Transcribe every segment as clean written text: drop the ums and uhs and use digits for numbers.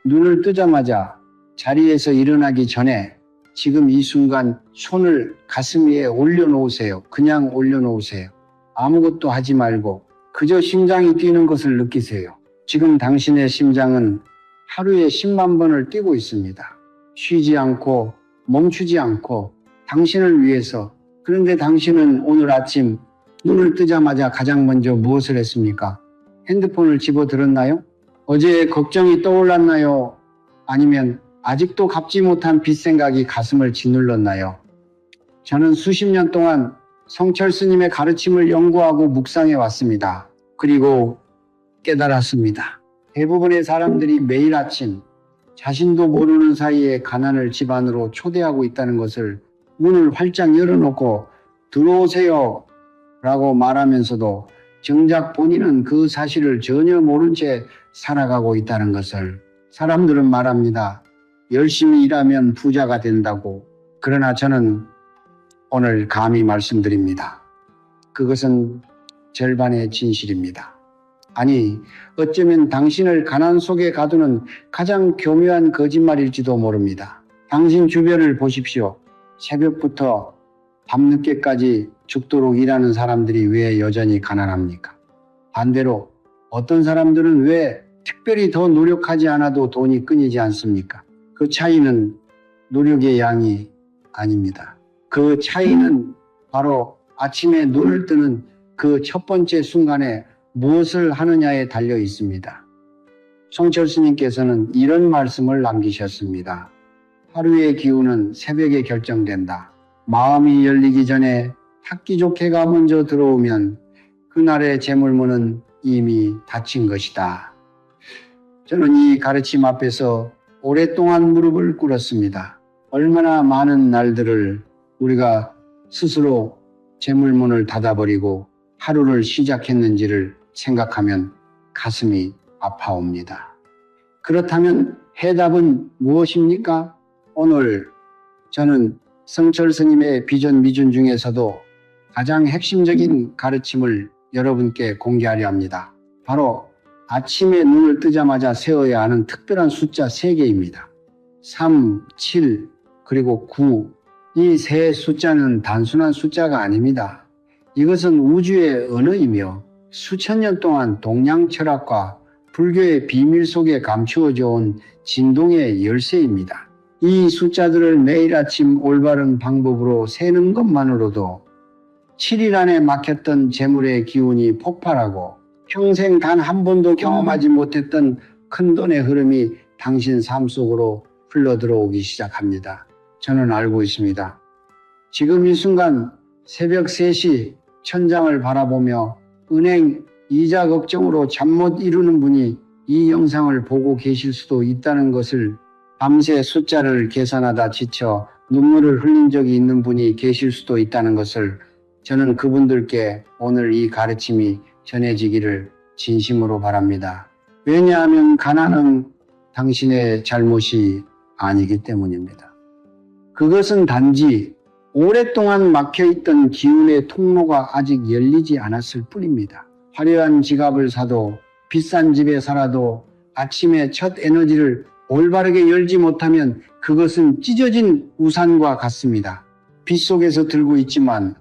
눈을 뜨자마자 자리에서 일어나기 전에 지금 이 순간 손을 가슴 위에 올려놓으세요. 그냥 올려놓으세요. 아무것도 하지 말고 그저 심장이 뛰는 것을 느끼세요. 지금 당신의 심장은 하루에 10만 번을 뛰고 있습니다. 쉬지 않고 멈추지 않고 당신을 위해서. 그런데 당신은 오늘 아침 눈을 뜨자마자 가장 먼저 무엇을 했습니까? 핸드폰을 집어들었나요? 어제의 걱정이 떠올랐나요? 아니면 아직도 갚지 못한 빚 생각이 가슴을 짓눌렀나요? 저는 수십 년 동안 성철 스님의 가르침을 연구하고 묵상해 왔습니다. 그리고 깨달았습니다. 대부분의 사람들이 매일 아침 자신도 모르는 사이에 가난을 집 안으로 초대하고 있다는 것을 문을 활짝 열어놓고 들어오세요 라고 말하면서도 정작 본인은 그 사실을 전혀 모른 채 살아가고 있다는 것을. 사람들은 말합니다. 열심히 일하면 부자가 된다고. 그러나 저는 오늘 감히 말씀드립니다. 그것은 절반의 진실입니다. 아니, 어쩌면 당신을 가난 속에 가두는 가장 교묘한 거짓말일지도 모릅니다. 당신 주변을 보십시오. 새벽부터 밤늦게까지 죽도록 일하는 사람들이 왜 여전히 가난합니까? 반대로 어떤 사람들은 왜 특별히 더 노력하지 않아도 돈이 끊이지 않습니까? 그 차이는 노력의 양이 아닙니다. 그 차이는 바로 아침에 눈을 뜨는 그 첫 번째 순간에 무엇을 하느냐에 달려 있습니다. 성철 스님께서는 이런 말씀을 남기셨습니다. 하루의 기운은 새벽에 결정된다. 마음이 열리기 전에 학기족해가 먼저 들어오면 그날의 재물문은 이미 닫힌 것이다. 저는 이 가르침 앞에서 오랫동안 무릎을 꿇었습니다. 얼마나 많은 날들을 우리가 스스로 재물문을 닫아버리고 하루를 시작했는지를 생각하면 가슴이 아파옵니다. 그렇다면 해답은 무엇입니까? 오늘 저는 성철 스님의 비전 미준 중에서도 가장 핵심적인 가르침을 여러분께 공개하려 합니다. 바로 아침에 눈을 뜨자마자 세워야 하는 특별한 숫자 3개입니다. 3, 7, 그리고 9. 이 세 숫자는 단순한 숫자가 아닙니다. 이것은 우주의 언어이며 수천 년 동안 동양 철학과 불교의 비밀 속에 감추어져 온 진동의 열쇠입니다. 이 숫자들을 매일 아침 올바른 방법으로 세는 것만으로도 7일 안에 막혔던 재물의 기운이 폭발하고 평생 단 한 번도 경험하지 못했던 큰돈의 흐름이 당신 삶 속으로 흘러들어오기 시작합니다. 저는 알고 있습니다. 지금 이 순간 새벽 3시 천장을 바라보며 은행 이자 걱정으로 잠 못 이루는 분이 이 영상을 보고 계실 수도 있다는 것을, 밤새 숫자를 계산하다 지쳐 눈물을 흘린 적이 있는 분이 계실 수도 있다는 것을, 저는 그분들께 오늘 이 가르침이 전해지기를 진심으로 바랍니다. 왜냐하면 가난은 당신의 잘못이 아니기 때문입니다. 그것은 단지 오랫동안 막혀있던 기운의 통로가 아직 열리지 않았을 뿐입니다. 화려한 지갑을 사도 비싼 집에 살아도 아침에 첫 에너지를 올바르게 열지 못하면 그것은 찢어진 우산과 같습니다. 빗속에서 들고 있지만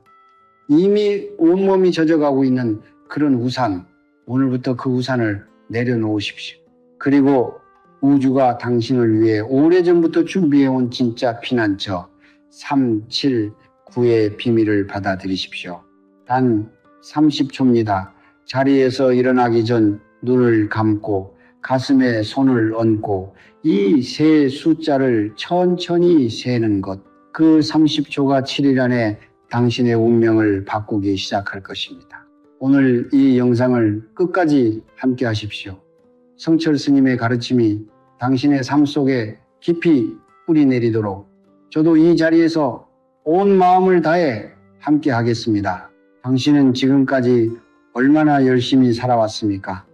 이미 온몸이 젖어가고 있는 그런 우산, 오늘부터 그 우산을 내려놓으십시오. 그리고 우주가 당신을 위해 오래전부터 준비해온 진짜 피난처 3, 7, 9의 비밀을 받아들이십시오. 단 30초입니다. 자리에서 일어나기 전 눈을 감고 가슴에 손을 얹고 이 세 숫자를 천천히 세는 것. 그 30초가 7일 안에 당신의 운명을 바꾸기 시작할 것입니다. 오늘 이 영상을 끝까지 함께 하십시오. 성철 스님의 가르침이 당신의 삶 속에 깊이 뿌리 내리도록 저도 이 자리에서 온 마음을 다해 함께 하겠습니다. 당신은 지금까지 얼마나 열심히 살아왔습니까?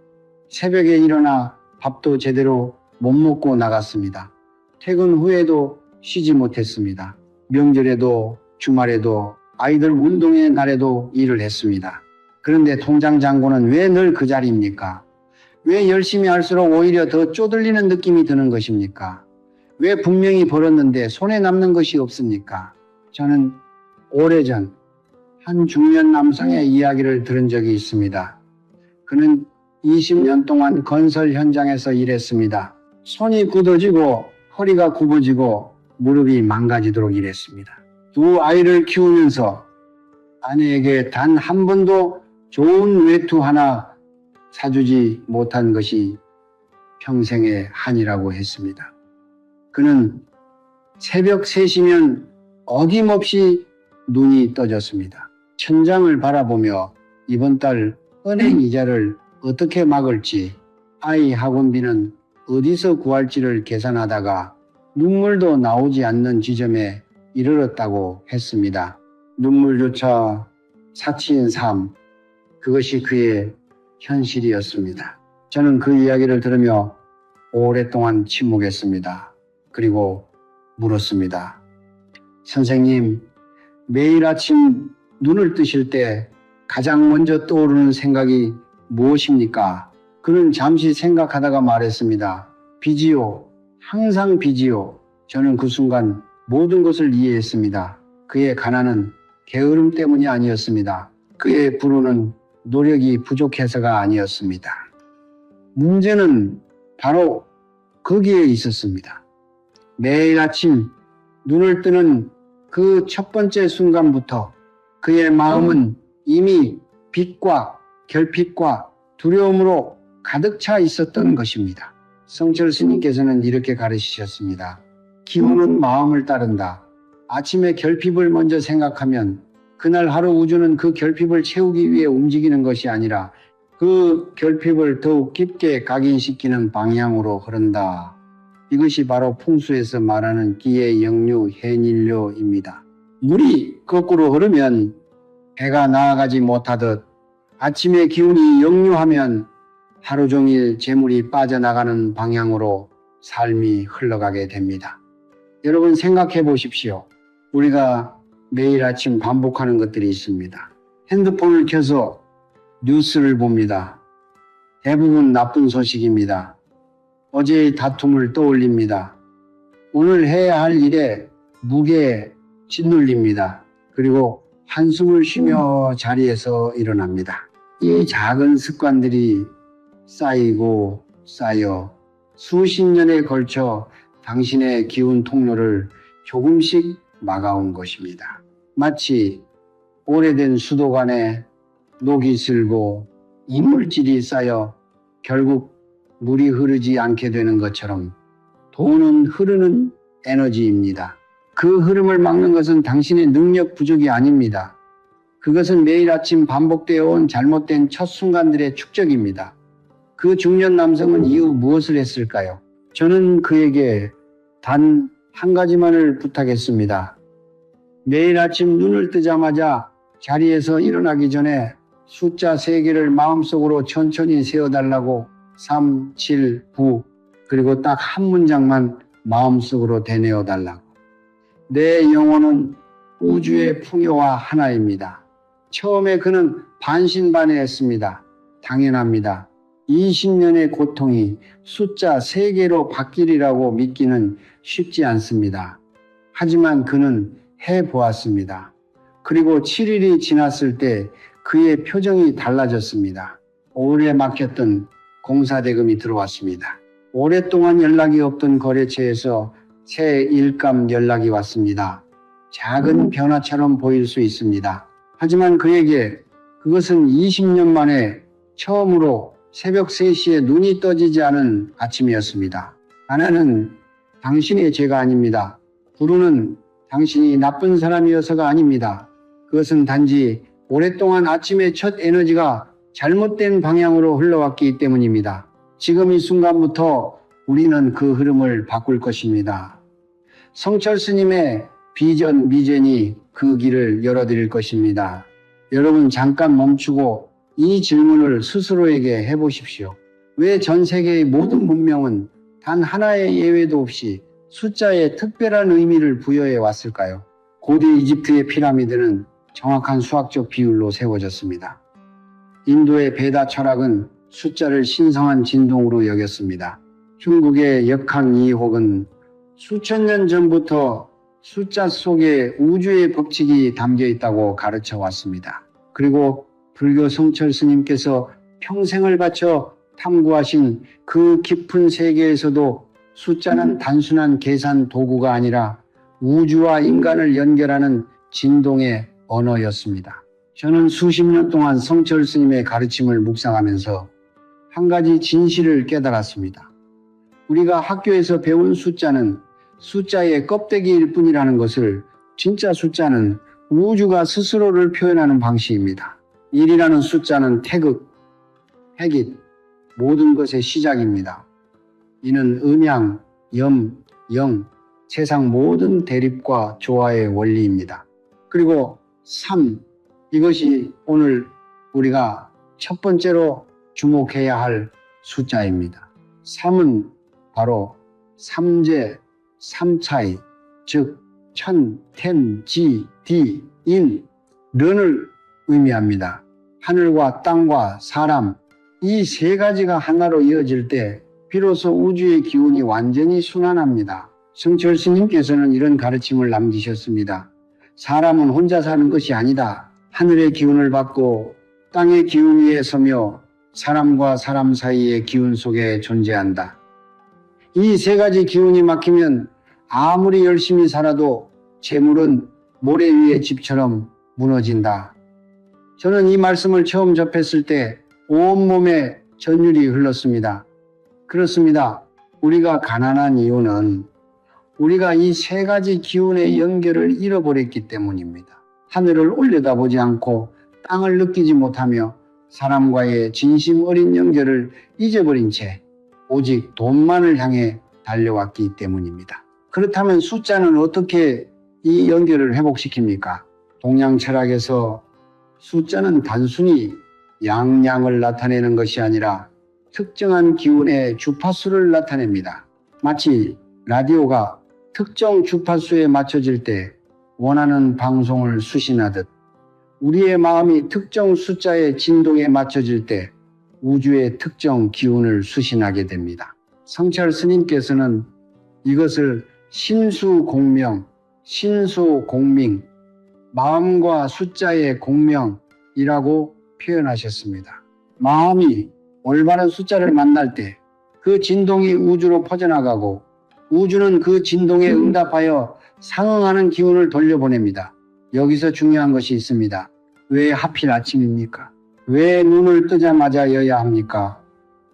새벽에 일어나 밥도 제대로 못 먹고 나갔습니다. 퇴근 후에도 쉬지 못했습니다. 명절에도 주말에도 아이들 운동의 날에도 일을 했습니다. 그런데 통장 잔고는 왜 늘 그 자리입니까? 왜 열심히 할수록 오히려 더 쪼들리는 느낌이 드는 것입니까? 왜 분명히 벌었는데 손에 남는 것이 없습니까? 저는 오래전 한 중년 남성의 이야기를 들은 적이 있습니다. 그는 20년 동안 건설 현장에서 일했습니다. 손이 굳어지고 허리가 굽어지고 무릎이 망가지도록 일했습니다. 두 아이를 키우면서 아내에게 단 한 번도 좋은 외투 하나 사주지 못한 것이 평생의 한이라고 했습니다. 그는 새벽 3시면 어김없이 눈이 떠졌습니다. 천장을 바라보며 이번 달 은행 이자를 어떻게 막을지, 아이 학원비는 어디서 구할지를 계산하다가 눈물도 나오지 않는 지점에 이르렀다고 했습니다. 눈물조차 사치인 삶, 그것이 그의 현실이었습니다. 저는 그 이야기를 들으며 오랫동안 침묵했습니다. 그리고 물었습니다. 선생님, 매일 아침 눈을 뜨실 때 가장 먼저 떠오르는 생각이 무엇입니까? 그는 잠시 생각하다가 말했습니다. 빚이요. 항상 빚이요. 저는 그 순간 모든 것을 이해했습니다. 그의 가난은 게으름 때문이 아니었습니다. 그의 불운은 노력이 부족해서가 아니었습니다. 문제는 바로 거기에 있었습니다. 매일 아침 눈을 뜨는 그 첫 번째 순간부터 그의 마음은 이미 빚과 결핍과 두려움으로 가득 차 있었던 것입니다. 성철 스님께서는 이렇게 가르치셨습니다. 기운은 마음을 따른다. 아침에 결핍을 먼저 생각하면 그날 하루 우주는 그 결핍을 채우기 위해 움직이는 것이 아니라 그 결핍을 더욱 깊게 각인시키는 방향으로 흐른다. 이것이 바로 풍수에서 말하는 기의 역류 해닐료입니다. 물이 거꾸로 흐르면 배가 나아가지 못하듯 아침에 기운이 역류하면 하루 종일 재물이 빠져나가는 방향으로 삶이 흘러가게 됩니다. 여러분 생각해 보십시오. 우리가 매일 아침 반복하는 것들이 있습니다. 핸드폰을 켜서 뉴스를 봅니다. 대부분 나쁜 소식입니다. 어제의 다툼을 떠올립니다. 오늘 해야 할 일에 무게에 짓눌립니다. 그리고 한숨을 쉬며 자리에서 일어납니다. 이 작은 습관들이 쌓이고 쌓여 수십 년에 걸쳐 당신의 기운 통로를 조금씩 막아온 것입니다. 마치 오래된 수도관에 녹이 슬고 이물질이 쌓여 결국 물이 흐르지 않게 되는 것처럼 돈은 흐르는 에너지입니다. 그 흐름을 막는 것은 당신의 능력 부족이 아닙니다. 그것은 매일 아침 반복되어 온 잘못된 첫 순간들의 축적입니다. 그 중년 남성은 이후 무엇을 했을까요? 저는 그에게 단 한 가지만을 부탁했습니다. 매일 아침 눈을 뜨자마자 자리에서 일어나기 전에 숫자 3개를 마음속으로 천천히 세어달라고 3, 7, 9 그리고 딱 한 문장만 마음속으로 되뇌어달라고. 내 영혼은 우주의 풍요와 하나입니다. 처음에 그는 반신반의했습니다. 당연합니다. 20년의 고통이 숫자 3개로 바뀌리라고 믿기는 쉽지 않습니다. 하지만 그는 해보았습니다. 그리고 7일이 지났을 때 그의 표정이 달라졌습니다. 오래 막혔던 공사대금이 들어왔습니다. 오랫동안 연락이 없던 거래처에서 새 일감 연락이 왔습니다. 작은 변화처럼 보일 수 있습니다. 하지만 그에게 그것은 20년 만에 처음으로 새벽 3시에 눈이 떠지지 않은 아침이었습니다. 가난은 당신의 죄가 아닙니다. 불운은 당신이 나쁜 사람이어서가 아닙니다. 그것은 단지 오랫동안 아침의 첫 에너지가 잘못된 방향으로 흘러왔기 때문입니다. 지금 이 순간부터 우리는 그 흐름을 바꿀 것입니다. 성철 스님의 비전 미전이 그 길을 열어드릴 것입니다. 여러분 잠깐 멈추고 이 질문을 스스로에게 해보십시오. 왜 전 세계의 모든 문명은 단 하나의 예외도 없이 숫자에 특별한 의미를 부여해 왔을까요? 고대 이집트의 피라미드는 정확한 수학적 비율로 세워졌습니다. 인도의 베다 철학은 숫자를 신성한 진동으로 여겼습니다. 중국의 역학 이혹은 수천 년 전부터 숫자 속에 우주의 법칙이 담겨 있다고 가르쳐 왔습니다. 그리고 불교 성철 스님께서 평생을 바쳐 탐구하신 그 깊은 세계에서도 숫자는 단순한 계산 도구가 아니라 우주와 인간을 연결하는 진동의 언어였습니다. 저는 수십 년 동안 성철 스님의 가르침을 묵상하면서 한 가지 진실을 깨달았습니다. 우리가 학교에서 배운 숫자는 숫자의 껍데기일 뿐이라는 것을, 진짜 숫자는 우주가 스스로를 표현하는 방식입니다. 1이라는 숫자는 태극, 핵잇, 모든 것의 시작입니다. 이는 음양, 염, 영, 세상 모든 대립과 조화의 원리입니다. 그리고 3, 이것이 오늘 우리가 첫 번째로 주목해야 할 숫자입니다. 3은 바로 삼재, 삼차이, 즉 천, 텐, 지, 디, 인, 른을 의미합니다. 하늘과 땅과 사람, 이 세 가지가 하나로 이어질 때 비로소 우주의 기운이 완전히 순환합니다. 성철 스님께서는 이런 가르침을 남기셨습니다. 사람은 혼자 사는 것이 아니다. 하늘의 기운을 받고 땅의 기운 위에 서며 사람과 사람 사이의 기운 속에 존재한다. 이 세 가지 기운이 막히면 아무리 열심히 살아도 재물은 모래 위의 집처럼 무너진다. 저는 이 말씀을 처음 접했을 때 온몸에 전율이 흘렀습니다. 그렇습니다. 우리가 가난한 이유는 우리가 이 세 가지 기운의 연결을 잃어버렸기 때문입니다. 하늘을 올려다보지 않고 땅을 느끼지 못하며 사람과의 진심 어린 연결을 잊어버린 채 오직 돈만을 향해 달려왔기 때문입니다. 그렇다면 숫자는 어떻게 이 연결을 회복시킵니까? 동양 철학에서 숫자는 단순히 양량을 나타내는 것이 아니라 특정한 기운의 주파수를 나타냅니다. 마치 라디오가 특정 주파수에 맞춰질 때 원하는 방송을 수신하듯 우리의 마음이 특정 숫자의 진동에 맞춰질 때 우주의 특정 기운을 수신하게 됩니다. 성철 스님께서는 이것을 신수공명, 신수공명, 마음과 숫자의 공명이라고 표현하셨습니다. 마음이 올바른 숫자를 만날 때 그 진동이 우주로 퍼져나가고 우주는 그 진동에 응답하여 상응하는 기운을 돌려보냅니다. 여기서 중요한 것이 있습니다. 왜 하필 아침입니까? 왜 눈을 뜨자마자 여야 합니까?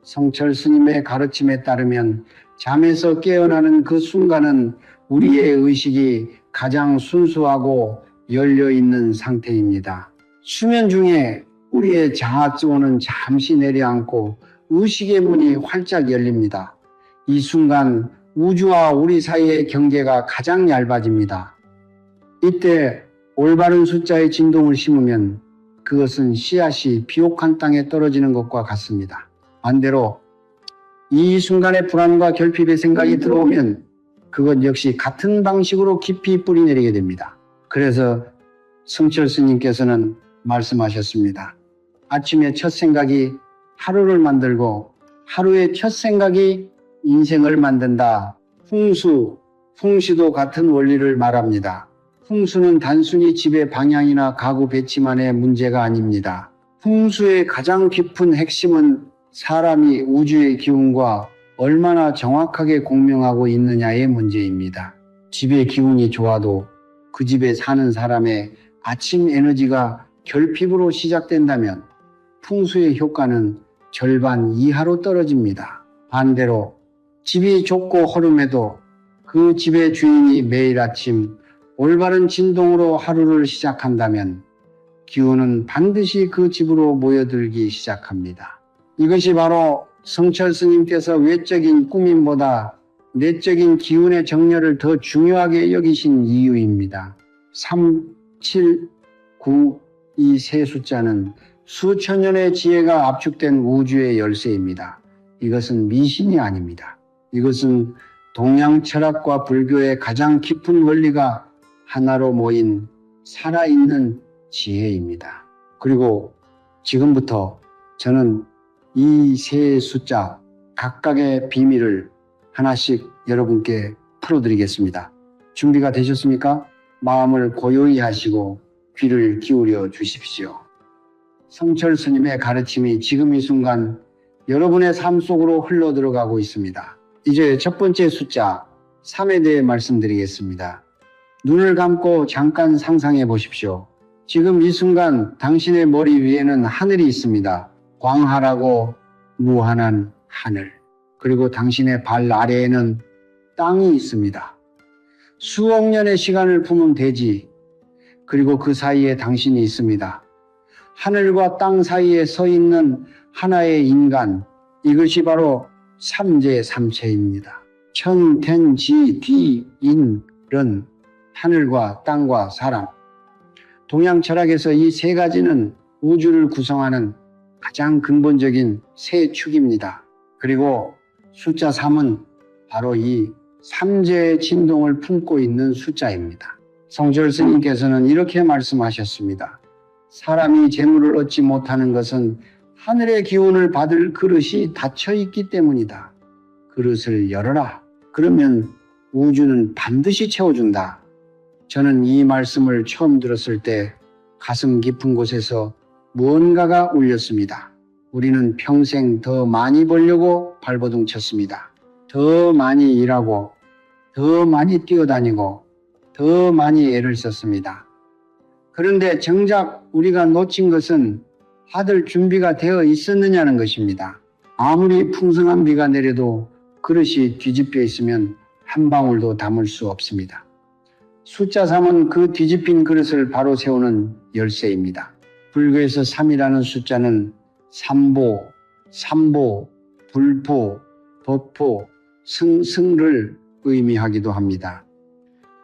성철 스님의 가르침에 따르면 잠에서 깨어나는 그 순간은 우리의 의식이 가장 순수하고 열려있는 상태입니다. 수면 중에 우리의 자아조는 잠시 내려앉고 의식의 문이 활짝 열립니다. 이 순간 우주와 우리 사이의 경계가 가장 얇아집니다. 이때 올바른 숫자의 진동을 심으면 그것은 씨앗이 비옥한 땅에 떨어지는 것과 같습니다. 반대로 이 순간에 불안과 결핍의 생각이 들어오면 그것 역시 같은 방식으로 깊이 뿌리내리게 됩니다. 그래서 성철 스님께서는 말씀하셨습니다. 아침에 첫 생각이 하루를 만들고 하루의 첫 생각이 인생을 만든다. 풍수도 같은 원리를 말합니다. 풍수는 단순히 집의 방향이나 가구 배치만의 문제가 아닙니다. 풍수의 가장 깊은 핵심은 사람이 우주의 기운과 얼마나 정확하게 공명하고 있느냐의 문제입니다. 집의 기운이 좋아도 그 집에 사는 사람의 아침 에너지가 결핍으로 시작된다면 풍수의 효과는 절반 이하로 떨어집니다. 반대로 집이 좁고 허름해도 그 집의 주인이 매일 아침 올바른 진동으로 하루를 시작한다면 기운은 반드시 그 집으로 모여들기 시작합니다. 이것이 바로 성철 스님께서 외적인 꾸밈보다 내적인 기운의 정렬을 더 중요하게 여기신 이유입니다. 3, 7, 9 이 세 숫자는 수천 년의 지혜가 압축된 우주의 열쇠입니다. 이것은 미신이 아닙니다. 이것은 동양 철학과 불교의 가장 깊은 원리가 하나로 모인 살아있는 지혜입니다. 그리고 지금부터 저는 이 세 숫자 각각의 비밀을 하나씩 여러분께 풀어드리겠습니다. 준비가 되셨습니까? 마음을 고요히 하시고 귀를 기울여 주십시오. 성철 스님의 가르침이 지금 이 순간 여러분의 삶 속으로 흘러 들어가고 있습니다. 이제 첫 번째 숫자 3에 대해 말씀드리겠습니다. 눈을 감고 잠깐 상상해 보십시오. 지금 이 순간 당신의 머리 위에는 하늘이 있습니다. 광활하고 무한한 하늘. 그리고 당신의 발 아래에는 땅이 있습니다. 수억 년의 시간을 품은 대지, 그리고 그 사이에 당신이 있습니다. 하늘과 땅 사이에 서 있는 하나의 인간, 이것이 바로 삼재삼체입니다. 천텐지디인은 하늘과 땅과 사람. 동양 철학에서 이 세 가지는 우주를 구성하는 가장 근본적인 세 축입니다. 그리고 숫자 3은 바로 이 삼재의 진동을 품고 있는 숫자입니다. 성철 스님께서는 이렇게 말씀하셨습니다. 사람이 재물을 얻지 못하는 것은 하늘의 기운을 받을 그릇이 닫혀 있기 때문이다. 그릇을 열어라. 그러면 우주는 반드시 채워준다. 저는 이 말씀을 처음 들었을 때 가슴 깊은 곳에서 무언가가 울렸습니다. 우리는 평생 더 많이 벌려고 발버둥 쳤습니다. 더 많이 일하고, 더 많이 뛰어다니고, 더 많이 애를 썼습니다. 그런데 정작 우리가 놓친 것은 받을 준비가 되어 있었느냐는 것입니다. 아무리 풍성한 비가 내려도 그릇이 뒤집혀 있으면 한 방울도 담을 수 없습니다. 숫자 3은 그 뒤집힌 그릇을 바로 세우는 열쇠입니다. 불교에서 3이라는 숫자는 삼보, 불포, 법포, 승를 의미하기도 합니다.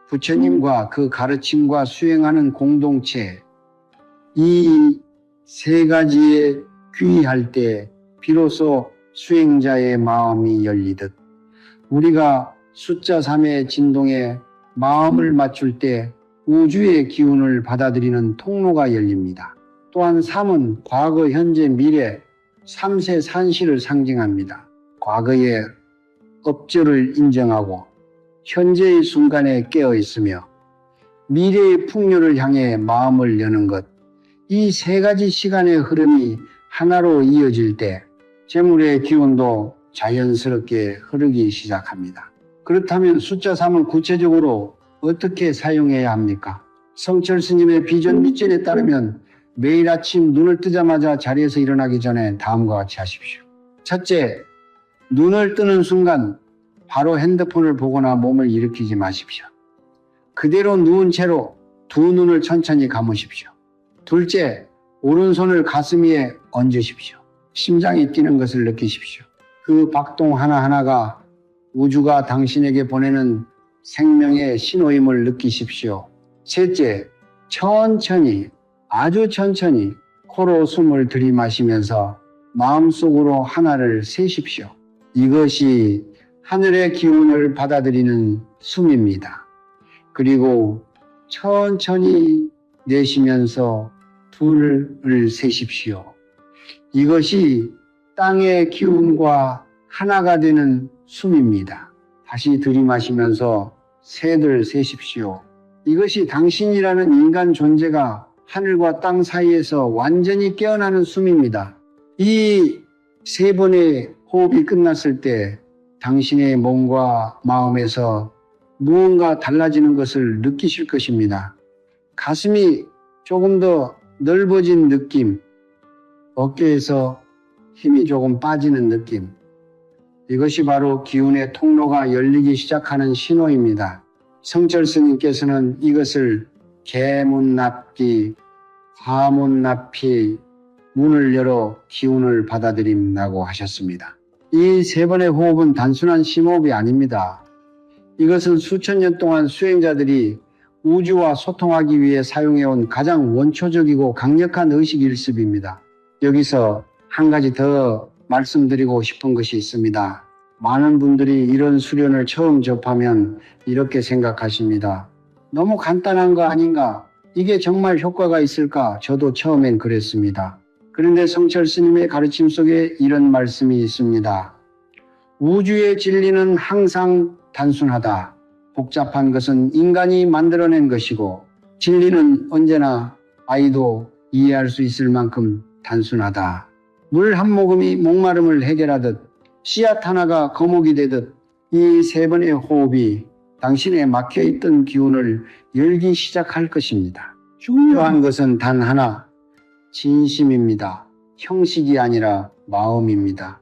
부처님과 그 가르침과 수행하는 공동체, 이 세 가지에 귀의할 때 비로소 수행자의 마음이 열리듯 우리가 숫자 3의 진동에 마음을 맞출 때 우주의 기운을 받아들이는 통로가 열립니다. 또한 3은 과거, 현재, 미래, 3세 산시를 상징합니다. 과거의 업적을 인정하고 현재의 순간에 깨어 있으며 미래의 풍요를 향해 마음을 여는 것, 이 세 가지 시간의 흐름이 하나로 이어질 때 재물의 기운도 자연스럽게 흐르기 시작합니다. 그렇다면 숫자 3은 구체적으로 어떻게 사용해야 합니까? 성철 스님의 비전 미전에 따르면 매일 아침 눈을 뜨자마자 자리에서 일어나기 전에 다음과 같이 하십시오. 첫째, 눈을 뜨는 순간 바로 핸드폰을 보거나 몸을 일으키지 마십시오. 그대로 누운 채로 두 눈을 천천히 감으십시오. 둘째, 오른손을 가슴 위에 얹으십시오. 심장이 뛰는 것을 느끼십시오. 그 박동 하나하나가 우주가 당신에게 보내는 생명의 신호임을 느끼십시오. 셋째, 천천히, 아주 천천히 코로 숨을 들이마시면서 마음속으로 하나를 세십시오. 이것이 하늘의 기운을 받아들이는 숨입니다. 그리고 천천히 내쉬면서 둘을 세십시오. 이것이 땅의 기운과 하나가 되는 숨입니다. 다시 들이마시면서 셋을 세십시오. 이것이 당신이라는 인간 존재가 하늘과 땅 사이에서 완전히 깨어나는 숨입니다. 이 세 번의 호흡이 끝났을 때 당신의 몸과 마음에서 무언가 달라지는 것을 느끼실 것입니다. 가슴이 조금 더 넓어진 느낌, 어깨에서 힘이 조금 빠지는 느낌, 이것이 바로 기운의 통로가 열리기 시작하는 신호입니다. 성철 스님께서는 이것을 개문납기, 화문납히, 문을 열어 기운을 받아들인다고 하셨습니다. 이 세 번의 호흡은 단순한 심호흡이 아닙니다. 이것은 수천 년 동안 수행자들이 우주와 소통하기 위해 사용해온 가장 원초적이고 강력한 의식일습입니다. 여기서 한 가지 더 말씀드리고 싶은 것이 있습니다. 많은 분들이 이런 수련을 처음 접하면 이렇게 생각하십니다. 너무 간단한 거 아닌가? 이게 정말 효과가 있을까? 저도 처음엔 그랬습니다. 그런데 성철 스님의 가르침 속에 이런 말씀이 있습니다. 우주의 진리는 항상 단순하다. 복잡한 것은 인간이 만들어낸 것이고 진리는 언제나 아이도 이해할 수 있을 만큼 단순하다. 물 한 모금이 목마름을 해결하듯 씨앗 하나가 거목이 되듯 이 세 번의 호흡이 당신의 막혀있던 기운을 열기 시작할 것입니다. 중요한 것은 단 하나, 진심입니다. 형식이 아니라 마음입니다.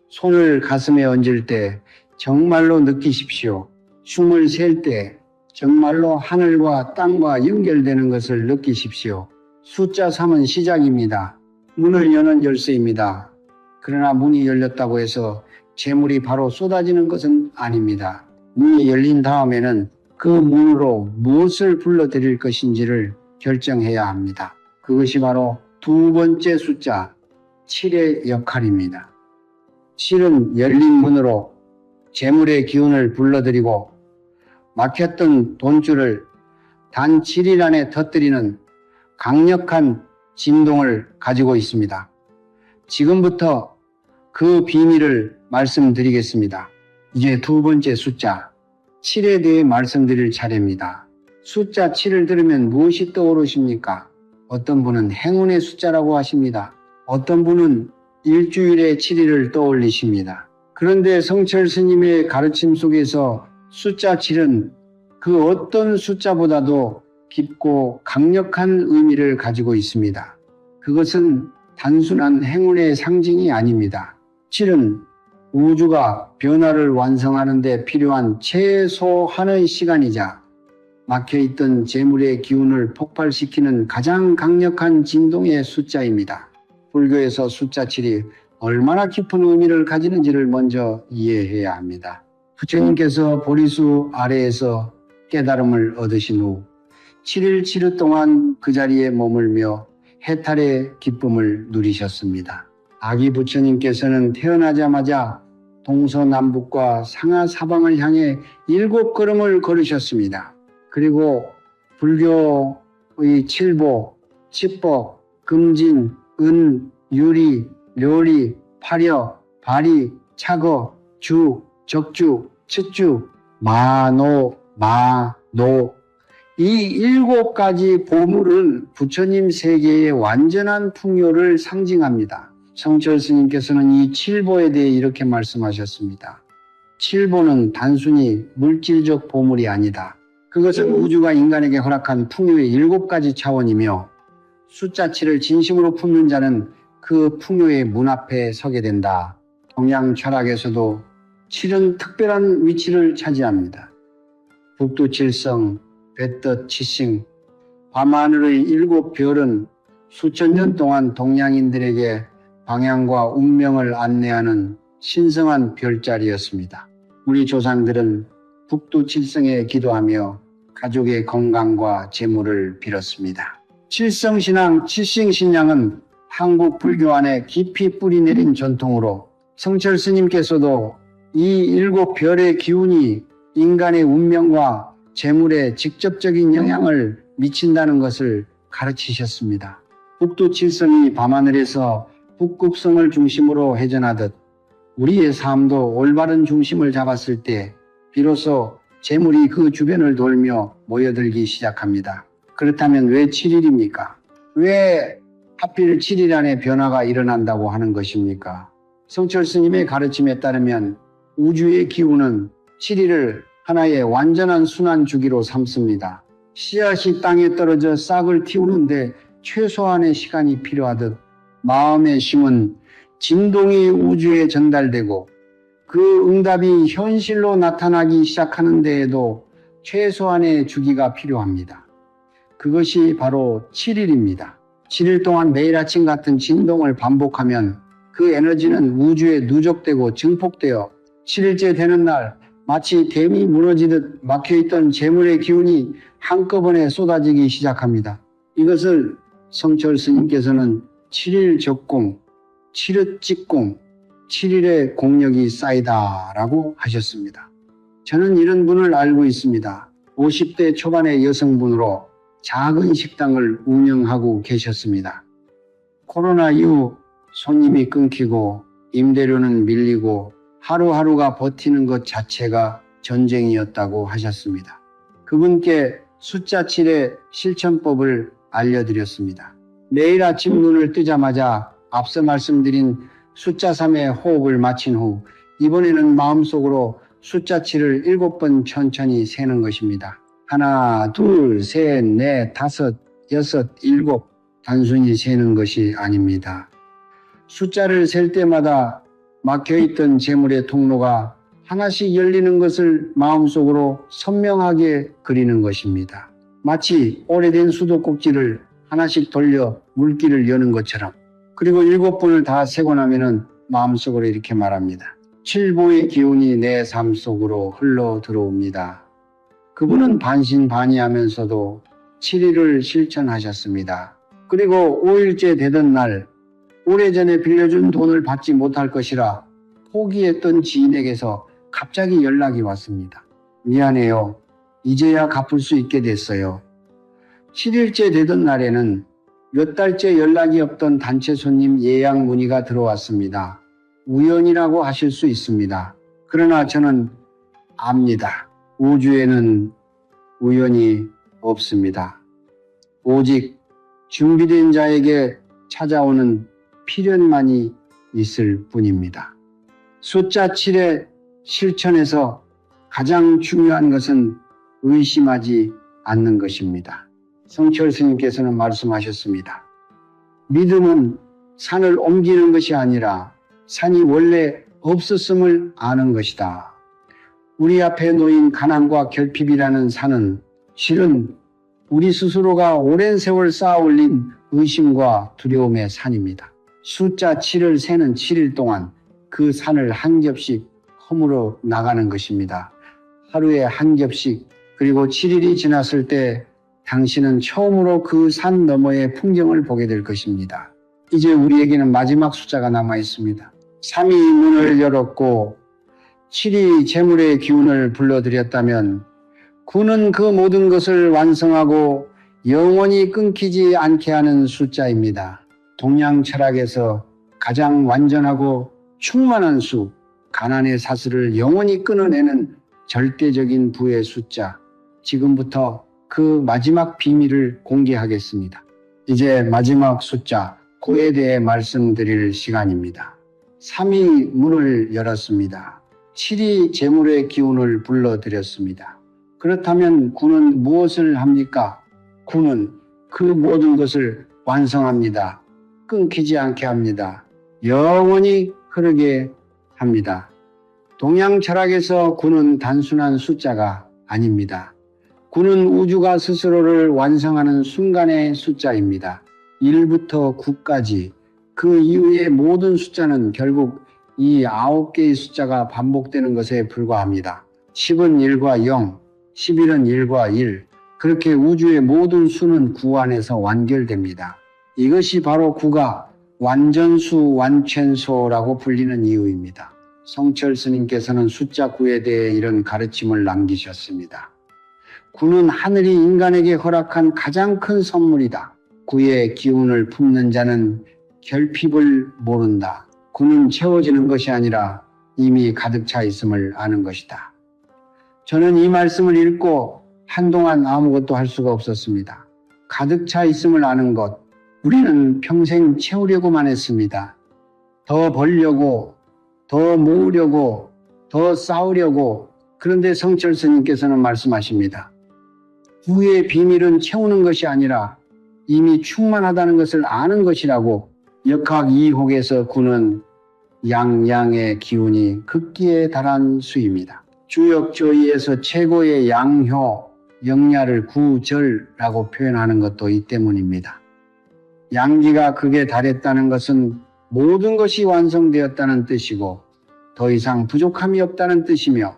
손을 가슴에 얹을 때 정말로 느끼십시오. 숨을 쉴 때 정말로 하늘과 땅과 연결되는 것을 느끼십시오. 숫자 3은 시작입니다. 문을 여는 열쇠입니다. 그러나 문이 열렸다고 해서 재물이 바로 쏟아지는 것은 아닙니다. 문이 열린 다음에는 그 문으로 무엇을 불러들일 것인지를 결정해야 합니다. 그것이 바로 두 번째 숫자 7의 역할입니다. 7은 열린 문으로 재물의 기운을 불러들이고 막혔던 돈줄을 단 7일 안에 터뜨리는 강력한 진동을 가지고 있습니다. 지금부터 그 비밀을 말씀드리겠습니다. 이제 두 번째 숫자 7에 대해 말씀드릴 차례입니다. 숫자 7을 들으면 무엇이 떠오르십니까? 어떤 분은 행운의 숫자라고 하십니다. 어떤 분은 일주일의 7일을 떠올리십니다. 그런데 성철 스님의 가르침 속에서 숫자 7은 그 어떤 숫자보다도 깊고 강력한 의미를 가지고 있습니다. 그것은 단순한 행운의 상징이 아닙니다. 7은 우주가 변화를 완성하는 데 필요한 최소한의 시간이자 막혀있던 재물의 기운을 폭발시키는 가장 강력한 진동의 숫자입니다. 불교에서 숫자 7이 얼마나 깊은 의미를 가지는지를 먼저 이해해야 합니다. 부처님께서 보리수 아래에서 깨달음을 얻으신 후 7일 7일 동안 그 자리에 머물며 해탈의 기쁨을 누리셨습니다. 아기 부처님께서는 태어나자마자 동서남북과 상하사방을 향해 7걸음을 걸으셨습니다. 그리고 불교의 7보, 칠법, 금진, 은, 유리, 료리, 파려, 바리, 차거, 주, 적주, 츠주, 마노, 마노 이 7가지 보물은 부처님 세계의 완전한 풍요를 상징합니다. 성철 스님께서는 이 7보에 대해 이렇게 말씀하셨습니다. 7보는 단순히 물질적 보물이 아니다. 그것은 우주가 인간에게 허락한 풍요의 7가지 차원이며 숫자 7을 진심으로 품는 자는 그 풍요의 문 앞에 서게 된다. 동양 철학에서도 7은 특별한 위치를 차지합니다. 북두칠성, 뱃뜻 치싱, 밤하늘의 7별은 수천 년 동안 동양인들에게 방향과 운명을 안내하는 신성한 별자리였습니다. 우리 조상들은 북두칠성에 기도하며 가족의 건강과 재물을 빌었습니다. 칠성신앙, 칠싱신앙은 한국 불교 안에 깊이 뿌리내린 전통으로 성철 스님께서도 이 7별의 기운이 인간의 운명과 재물에 직접적인 영향을 미친다는 것을 가르치셨습니다. 북두칠성이 밤하늘에서 북극성을 중심으로 회전하듯 우리의 삶도 올바른 중심을 잡았을 때 비로소 재물이 그 주변을 돌며 모여들기 시작합니다. 그렇다면 왜 7일입니까? 왜 하필 7일 안에 변화가 일어난다고 하는 것입니까? 성철 스님의 가르침에 따르면 우주의 기운은 7일을 하나의 완전한 순환 주기로 삼습니다. 씨앗이 땅에 떨어져 싹을 틔우는데 최소한의 시간이 필요하듯 마음의 심은 진동이 우주에 전달되고 그 응답이 현실로 나타나기 시작하는 데에도 최소한의 주기가 필요합니다. 그것이 바로 7일입니다. 7일 동안 매일 아침 같은 진동을 반복하면 그 에너지는 우주에 누적되고 증폭되어 7일째 되는 날 마치 댐이 무너지듯 막혀있던 재물의 기운이 한꺼번에 쏟아지기 시작합니다. 이것을 성철 스님께서는 7일 적공, 7일 직공, 7일의 공력이 쌓이다라고 하셨습니다. 저는 이런 분을 알고 있습니다. 50대 초반의 여성분으로 작은 식당을 운영하고 계셨습니다. 코로나 이후 손님이 끊기고 임대료는 밀리고 하루하루가 버티는 것 자체가 전쟁이었다고 하셨습니다. 그분께 숫자 7의 실천법을 알려드렸습니다. 매일 아침 눈을 뜨자마자 앞서 말씀드린 숫자 3의 호흡을 마친 후 이번에는 마음속으로 숫자 7을 7번 천천히 세는 것입니다. 하나, 둘, 셋, 넷, 다섯, 여섯, 일곱 단순히 세는 것이 아닙니다. 숫자를 셀 때마다 막혀있던 재물의 통로가 하나씩 열리는 것을 마음속으로 선명하게 그리는 것입니다. 마치 오래된 수도꼭지를 하나씩 돌려 물길을 여는 것처럼. 그리고 7번을 다 세고 나면은 마음속으로 이렇게 말합니다. 7보의 기운이 내 삶 속으로 흘러 들어옵니다. 그분은 반신반의하면서도 7일을 실천하셨습니다. 그리고 5일째 되던 날 오래전에 빌려준 돈을 받지 못할 것이라 포기했던 지인에게서 갑자기 연락이 왔습니다. 미안해요. 이제야 갚을 수 있게 됐어요. 7일째 되던 날에는 몇 달째 연락이 없던 단체 손님 예약 문의가 들어왔습니다. 우연이라고 하실 수 있습니다. 그러나 저는 압니다. 우주에는 우연이 없습니다. 오직 준비된 자에게 찾아오는 필연만이 있을 뿐입니다. 숫자 7의 실천에서 가장 중요한 것은 의심하지 않는 것입니다. 성철 스님께서는 말씀하셨습니다. 믿음은 산을 옮기는 것이 아니라 산이 원래 없었음을 아는 것이다. 우리 앞에 놓인 가난과 결핍이라는 산은 실은 우리 스스로가 오랜 세월 쌓아 올린 의심과 두려움의 산입니다. 숫자 7을 세는 7일 동안 그 산을 한 겹씩 허물어 나가는 것입니다. 하루에 한 겹씩. 그리고 7일이 지났을 때 당신은 처음으로 그 산 너머의 풍경을 보게 될 것입니다. 이제 우리에게는 마지막 숫자가 남아 있습니다. 3이 문을 열었고 7이 재물의 기운을 불러들였다면 9는 그 모든 것을 완성하고 영원히 끊기지 않게 하는 숫자입니다. 동양 철학에서 가장 완전하고 충만한 수, 가난의 사슬을 영원히 끊어내는 절대적인 부의 숫자. 지금부터 그 마지막 비밀을 공개하겠습니다. 이제 마지막 숫자 9에 대해 말씀드릴 시간입니다. 3이 문을 열었습니다. 7이 재물의 기운을 불러들였습니다. 그렇다면 9는 무엇을 합니까? 9는 그 모든 것을 완성합니다. 끊기지 않게 합니다. 영원히 흐르게 합니다. 동양 철학에서 9는 단순한 숫자가 아닙니다. 9는 우주가 스스로를 완성하는 순간의 숫자입니다. 1부터 9까지 그 이후의 모든 숫자는 결국 이 9개의 숫자가 반복되는 것에 불과합니다. 10은 1과 0, 11은 1과 1. 그렇게 우주의 모든 수는 9 안에서 완결됩니다. 이것이 바로 9가 완전수 완첸소라고 불리는 이유입니다. 성철 스님께서는 숫자 9에 대해 이런 가르침을 남기셨습니다. 9는 하늘이 인간에게 허락한 가장 큰 선물이다. 9의 기운을 품는 자는 결핍을 모른다. 9는 채워지는 것이 아니라 이미 가득 차 있음을 아는 것이다. 저는 이 말씀을 읽고 한동안 아무것도 할 수가 없었습니다. 가득 차 있음을 아는 것, 우리는 평생 채우려고만 했습니다. 더 벌려고, 더 모으려고, 더 쌓으려고. 그런데 성철 스님께서는 말씀하십니다. 9의 비밀은 채우는 것이 아니라 이미 충만하다는 것을 아는 것이라고. 역학 2혹에서 9는 양양의 기운이 극기에 달한 수입니다. 주역조의에서 최고의 양효, 영야를 구절라고 표현하는 것도 이 때문입니다. 양기가 극에 달했다는 것은 모든 것이 완성되었다는 뜻이고 더 이상 부족함이 없다는 뜻이며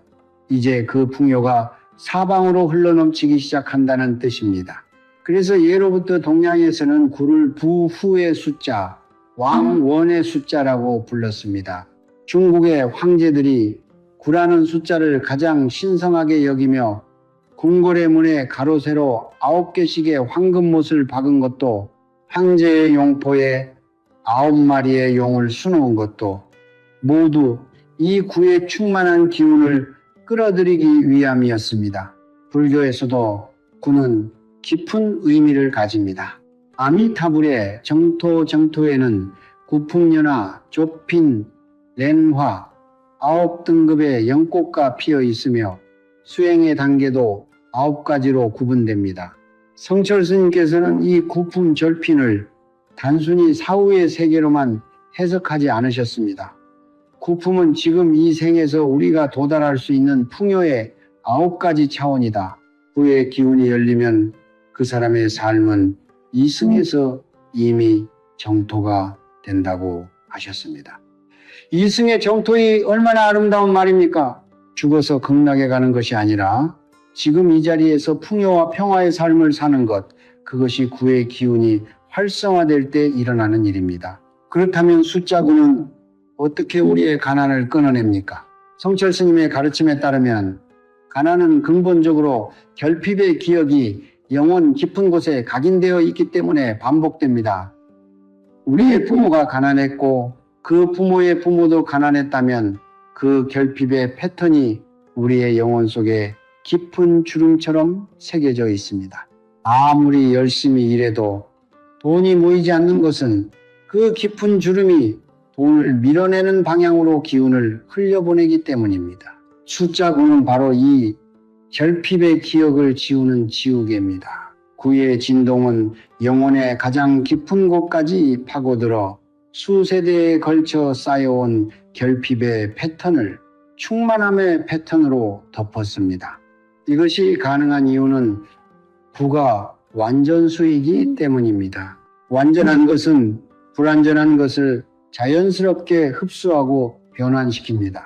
이제 그 풍요가 사방으로 흘러넘치기 시작한다는 뜻입니다. 그래서 예로부터 동양에서는 9를 부후의 숫자, 왕원의 숫자라고 불렀습니다. 중국의 황제들이 9라는 숫자를 가장 신성하게 여기며 궁궐의 문에 가로 세로 9개씩의 황금못을 박은 것도 황제의 용포에 9마리의 용을 수놓은 것도 모두 이 구의 충만한 기운을 끌어들이기 위함이었습니다. 불교에서도 구는 깊은 의미를 가집니다. 아미타불의 정토에는 구품연화, 조핀, 렌화 9등급의 영꽃가 피어 있으며 수행의 단계도 9가지로 구분됩니다. 성철 스님께서는 이 구품 절핀을 단순히 사후의 세계로만 해석하지 않으셨습니다. 구품은 지금 이 생에서 우리가 도달할 수 있는 풍요의 9가지 차원이다. 구의 기운이 열리면 그 사람의 삶은 이승에서 이미 정토가 된다고 하셨습니다. 이승의 정토이 얼마나 아름다운 말입니까? 죽어서 극락에 가는 것이 아니라 지금 이 자리에서 풍요와 평화의 삶을 사는 것, 그것이 구의 기운이 활성화될 때 일어나는 일입니다. 그렇다면 숫자 9는 어떻게 우리의 가난을 끊어냅니까? 성철 스님의 가르침에 따르면 가난은 근본적으로 결핍의 기억이 영혼 깊은 곳에 각인되어 있기 때문에 반복됩니다. 우리의 부모가 가난했고 그 부모의 부모도 가난했다면 그 결핍의 패턴이 우리의 영혼 속에 깊은 주름처럼 새겨져 있습니다. 아무리 열심히 일해도 돈이 모이지 않는 것은 그 깊은 주름이 돈을 밀어내는 방향으로 기운을 흘려보내기 때문입니다. 숫자 9는 바로 이 결핍의 기억을 지우는 지우개입니다. 구의 진동은 영혼의 가장 깊은 곳까지 파고들어 수세대에 걸쳐 쌓여온 결핍의 패턴을 충만함의 패턴으로 덮었습니다. 이것이 가능한 이유는 구가 완전수이기 때문입니다. 완전한 것은 불완전한 것을 자연스럽게 흡수하고 변환시킵니다.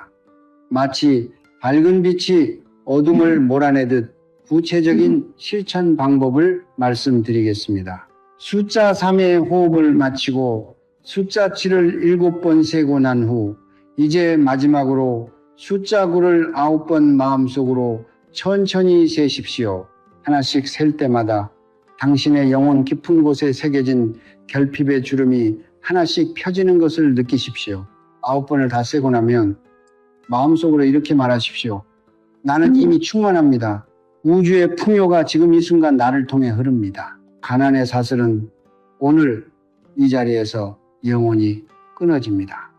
마치 밝은 빛이 어둠을 몰아내듯 구체적인 실천 방법을 말씀드리겠습니다. 숫자 3의 호흡을 마치고 숫자 7을 7번 세고 난 후 이제 마지막으로 숫자 9를 9번 마음속으로 천천히 세십시오. 하나씩 셀 때마다 당신의 영혼 깊은 곳에 새겨진 결핍의 주름이 하나씩 펴지는 것을 느끼십시오. 9번을 다 세고 나면 마음속으로 이렇게 말하십시오. 나는 이미 충만합니다. 우주의 풍요가 지금 이 순간 나를 통해 흐릅니다. 가난의 사슬은 오늘 이 자리에서 영원히 끊어집니다.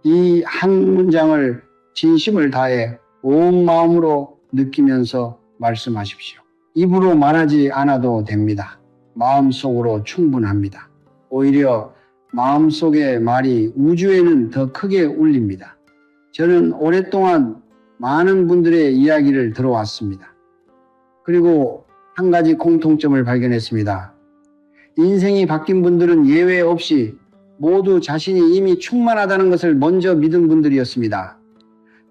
이 한 문장을 진심을 다해 온 마음으로 느끼면서 말씀하십시오. 입으로 말하지 않아도 됩니다. 마음속으로 충분합니다. 오히려 마음속의 말이 우주에는 더 크게 울립니다. 저는 오랫동안 많은 분들의 이야기를 들어왔습니다. 그리고 한 가지 공통점을 발견했습니다. 인생이 바뀐 분들은 예외 없이 모두 자신이 이미 충만하다는 것을 먼저 믿은 분들이었습니다.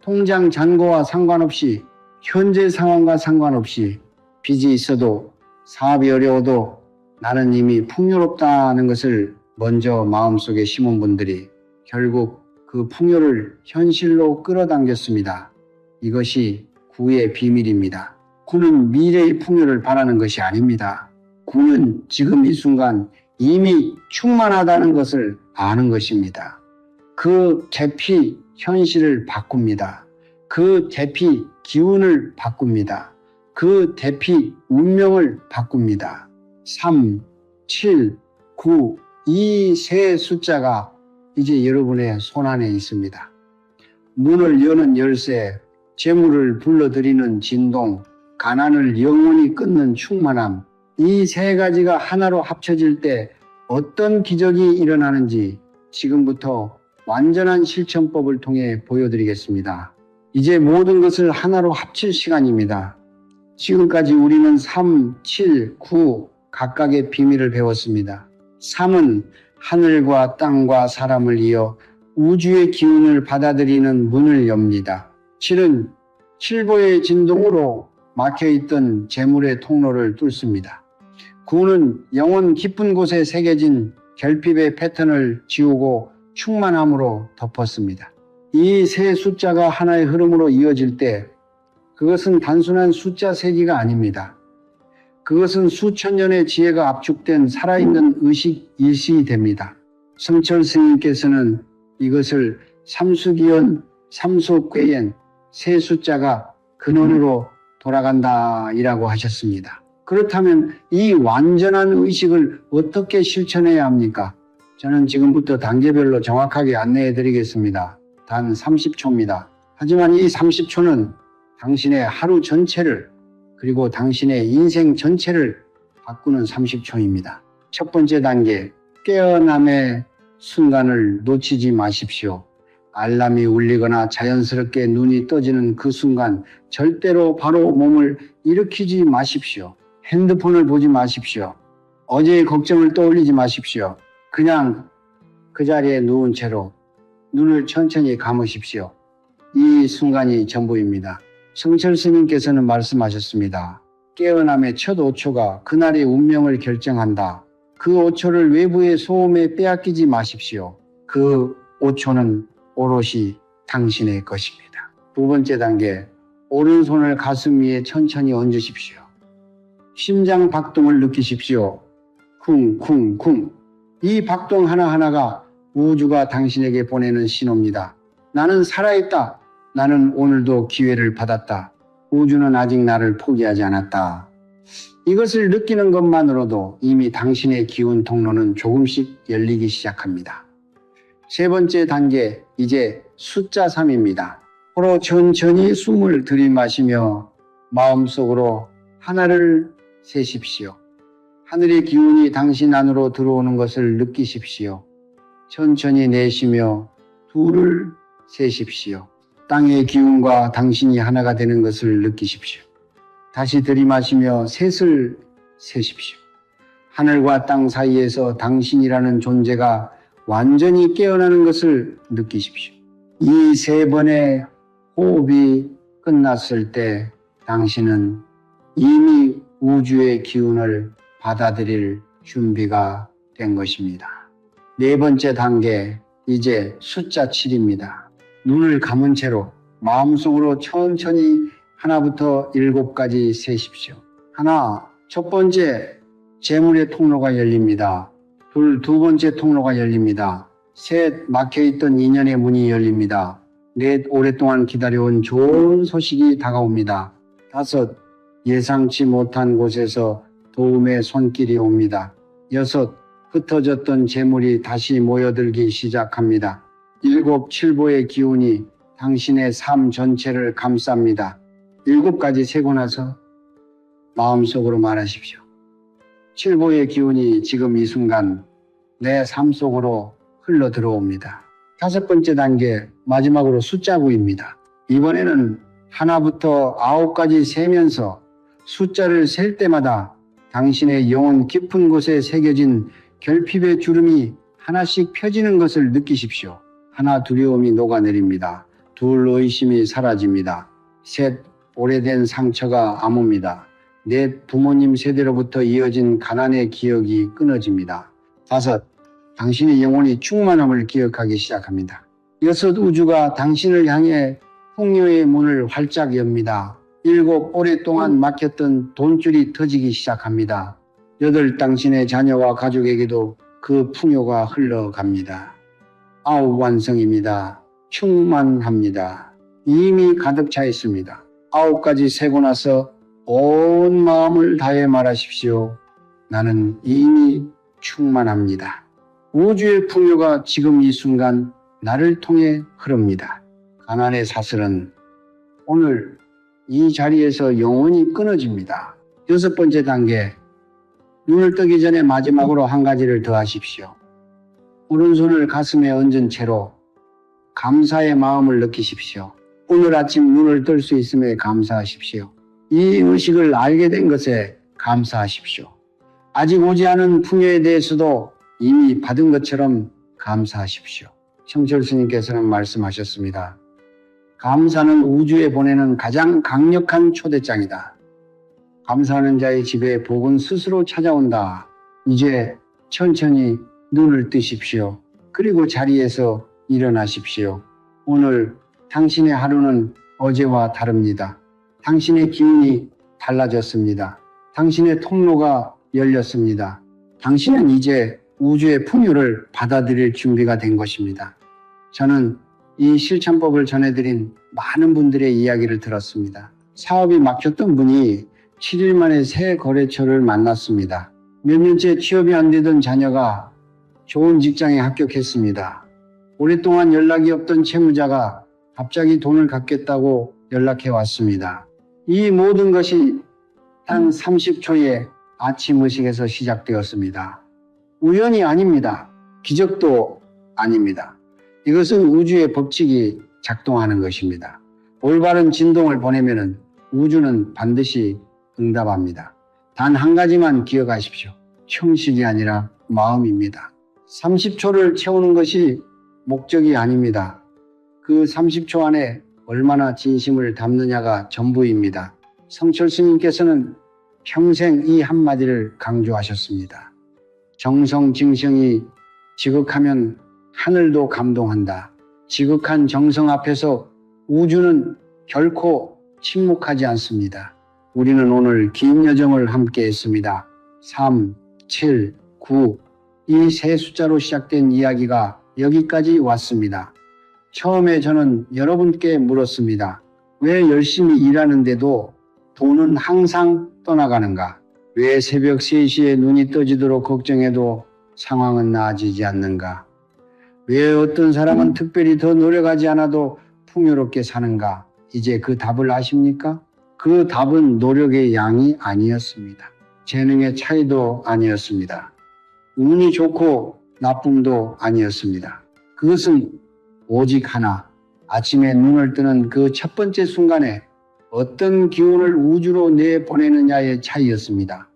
통장 잔고와 상관없이, 현재 상황과 상관없이 빚이 있어도 사업이 어려워도 나는 이미 풍요롭다는 것을 먼저 마음속에 심은 분들이 결국 그 풍요를 현실로 끌어당겼습니다. 이것이 구의 비밀입니다. 구는 미래의 풍요를 바라는 것이 아닙니다. 구는 지금 이 순간 이미 충만하다는 것을 아는 것입니다. 그 대피 현실을 바꿉니다. 그 대피 기운을 바꿉니다. 그 대피 운명을 바꿉니다. 3, 7, 9 이 세 숫자가 이제 여러분의 손안에 있습니다. 문을 여는 열쇠, 재물을 불러들이는 진동, 가난을 영원히 끊는 충만함, 이 세 가지가 하나로 합쳐질 때 어떤 기적이 일어나는지 지금부터 완전한 실천법을 통해 보여드리겠습니다. 이제 모든 것을 하나로 합칠 시간입니다. 지금까지 우리는 3, 7, 9 각각의 비밀을 배웠습니다. 3은 하늘과 땅과 사람을 이어 우주의 기운을 받아들이는 문을 엽니다. 7은 칠보의 진동으로 막혀있던 재물의 통로를 뚫습니다. 9는 영혼 깊은 곳에 새겨진 결핍의 패턴을 지우고 충만함으로 덮었습니다. 이 세 숫자가 하나의 흐름으로 이어질 때 그것은 단순한 숫자 세기가 아닙니다. 그것은 수천 년의 지혜가 압축된 살아있는 의식 일식이 됩니다. 성철 스님께서는 이것을 삼수기원, 삼소괴연, 세 숫자가 근원으로 돌아간다 이라고 하셨습니다. 그렇다면 이 완전한 의식을 어떻게 실천해야 합니까? 저는 지금부터 단계별로 정확하게 안내해 드리겠습니다. 단 30초입니다. 하지만 이 30초는 당신의 하루 전체를 그리고 당신의 인생 전체를 바꾸는 30초입니다. 첫 번째 단계, 깨어남의 순간을 놓치지 마십시오. 알람이 울리거나 자연스럽게 눈이 떠지는 그 순간 절대로 바로 몸을 일으키지 마십시오. 핸드폰을 보지 마십시오. 어제의 걱정을 떠올리지 마십시오. 그냥 그 자리에 누운 채로 눈을 천천히 감으십시오. 이 순간이 전부입니다. 성철 스님께서는 말씀하셨습니다. 깨어남의 첫 5초가 그날의 운명을 결정한다. 그 5초를 외부의 소음에 빼앗기지 마십시오. 그 5초는 오롯이 당신의 것입니다. 두 번째 단계, 오른손을 가슴 위에 천천히 얹으십시오. 심장 박동을 느끼십시오. 쿵쿵쿵. 이 박동 하나하나가 우주가 당신에게 보내는 신호입니다. 나는 살아있다. 나는 오늘도 기회를 받았다. 우주는 아직 나를 포기하지 않았다. 이것을 느끼는 것만으로도 이미 당신의 기운 통로는 조금씩 열리기 시작합니다. 세 번째 단계, 이제 숫자 3입니다. 코로 천천히 숨을 들이마시며 마음속으로 하나를 세십시오. 하늘의 기운이 당신 안으로 들어오는 것을 느끼십시오. 천천히 내쉬며 둘을 세십시오. 땅의 기운과 당신이 하나가 되는 것을 느끼십시오. 다시 들이마시며 셋을 세십시오. 하늘과 땅 사이에서 당신이라는 존재가 완전히 깨어나는 것을 느끼십시오. 이 세 번의 호흡이 끝났을 때 당신은 이미 우주의 기운을 받아들일 준비가 된 것입니다. 네 번째 단계, 이제 숫자 7입니다. 눈을 감은 채로 마음속으로 천천히 하나부터 7까지 세십시오. 하나, 첫 번째 재물의 통로가 열립니다. 둘, 두 번째 통로가 열립니다. 셋, 막혀있던 인연의 문이 열립니다. 넷, 오랫동안 기다려온 좋은 소식이 다가옵니다. 다섯, 예상치 못한 곳에서 도움의 손길이 옵니다. 여섯, 흩어졌던 재물이 다시 모여들기 시작합니다. 일곱, 칠보의 기운이 당신의 삶 전체를 감쌉니다. 7가지 세고 나서 마음속으로 말하십시오. 칠보의 기운이 지금 이 순간 내 삶 속으로 흘러 들어옵니다. 다섯 번째 단계, 마지막으로 숫자 9입니다. 이번에는 하나부터 9까지 세면서 숫자를 셀 때마다 당신의 영혼 깊은 곳에 새겨진 결핍의 주름이 하나씩 펴지는 것을 느끼십시오. 하나, 두려움이 녹아내립니다. 둘, 의심이 사라집니다. 셋, 오래된 상처가 아뭅니다. 넷, 부모님 세대로부터 이어진 가난의 기억이 끊어집니다. 다섯, 당신의 영혼이 충만함을 기억하기 시작합니다. 여섯, 우주가 당신을 향해 풍요의 문을 활짝 엽니다. 일곱, 오랫동안 막혔던 돈줄이 터지기 시작합니다. 여덟, 당신의 자녀와 가족에게도 그 풍요가 흘러갑니다. 아홉, 완성입니다. 충만합니다. 이미 가득 차 있습니다. 9가지 세고 나서 온 마음을 다해 말하십시오. 나는 이미 충만합니다. 우주의 풍요가 지금 이 순간 나를 통해 흐릅니다. 가난의 사슬은 오늘 이 자리에서 영원히 끊어집니다. 여섯 번째 단계, 눈을 뜨기 전에 마지막으로 한 가지를 더 하십시오. 오른손을 가슴에 얹은 채로 감사의 마음을 느끼십시오. 오늘 아침 눈을 뜰 수 있음에 감사하십시오. 이 의식을 알게 된 것에 감사하십시오. 아직 오지 않은 풍요에 대해서도 이미 받은 것처럼 감사하십시오. 성철 스님께서는 말씀하셨습니다. 감사는 우주에 보내는 가장 강력한 초대장이다. 감사하는 자의 집에 복은 스스로 찾아온다. 이제 천천히 눈을 뜨십시오. 그리고 자리에서 일어나십시오. 오늘 당신의 하루는 어제와 다릅니다. 당신의 기운이 달라졌습니다. 당신의 통로가 열렸습니다. 당신은 이제 우주의 풍요를 받아들일 준비가 된 것입니다. 저는 이 실천법을 전해드린 많은 분들의 이야기를 들었습니다. 사업이 막혔던 분이 7일 만에 새 거래처를 만났습니다. 몇 년째 취업이 안 되던 자녀가 좋은 직장에 합격했습니다. 오랫동안 연락이 없던 채무자가 갑자기 돈을 갚겠다고 연락해 왔습니다. 이 모든 것이 단 30초의 아침 의식에서 시작되었습니다. 우연이 아닙니다. 기적도 아닙니다. 이것은 우주의 법칙이 작동하는 것입니다. 올바른 진동을 보내면 우주는 반드시 응답합니다. 단 한 가지만 기억하십시오. 형식이 아니라 마음입니다. 30초를 채우는 것이 목적이 아닙니다. 그 30초 안에 얼마나 진심을 담느냐가 전부입니다. 성철 스님께서는 평생 이 한마디를 강조하셨습니다. 정성징성이 지극하면 하늘도 감동한다. 지극한 정성 앞에서 우주는 결코 침묵하지 않습니다. 우리는 오늘 긴 여정을 함께 했습니다. 3, 7, 9, 이 세 숫자로 시작된 이야기가 여기까지 왔습니다. 처음에 저는 여러분께 물었습니다. 왜 열심히 일하는데도 돈은 항상 떠나가는가? 왜 새벽 3시에 눈이 떠지도록 걱정해도 상황은 나아지지 않는가? 왜 어떤 사람은 특별히 더 노력하지 않아도 풍요롭게 사는가? 이제 그 답을 아십니까? 그 답은 노력의 양이 아니었습니다. 재능의 차이도 아니었습니다. 운이 좋고 나쁨도 아니었습니다. 그것은 오직 하나, 아침에 눈을 뜨는 그 첫 번째 순간에 어떤 기운을 우주로 내보내느냐의 차이였습니다.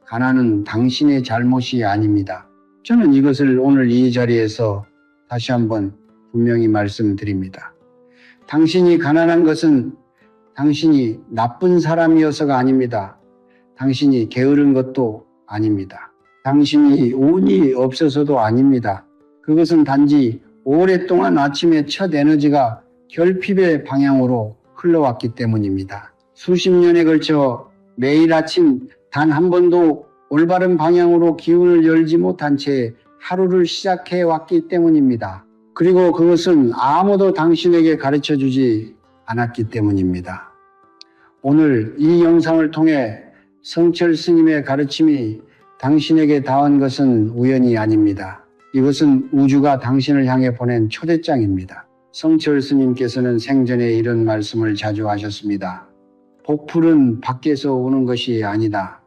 가난은 당신의 잘못이 아닙니다. 저는 이것을 오늘 이 자리에서 다시 한번 분명히 말씀드립니다. 당신이 가난한 것은 당신이 나쁜 사람이어서가 아닙니다. 당신이 게으른 것도 아닙니다. 당신이 운이 없어서도 아닙니다. 그것은 단지 오랫동안 아침에 첫 에너지가 결핍의 방향으로 흘러왔기 때문입니다. 수십 년에 걸쳐 매일 아침 단 한 번도 올바른 방향으로 기운을 열지 못한 채 하루를 시작해 왔기 때문입니다. 그리고 그것은 아무도 당신에게 가르쳐 주지 않았기 때문입니다. 오늘 이 영상을 통해 성철 스님의 가르침이 당신에게 닿은 것은 우연이 아닙니다. 이것은 우주가 당신을 향해 보낸 초대장입니다. 성철 스님께서는 생전에 이런 말씀을 자주 하셨습니다. 복풀은 밖에서 오는 것이 아니다.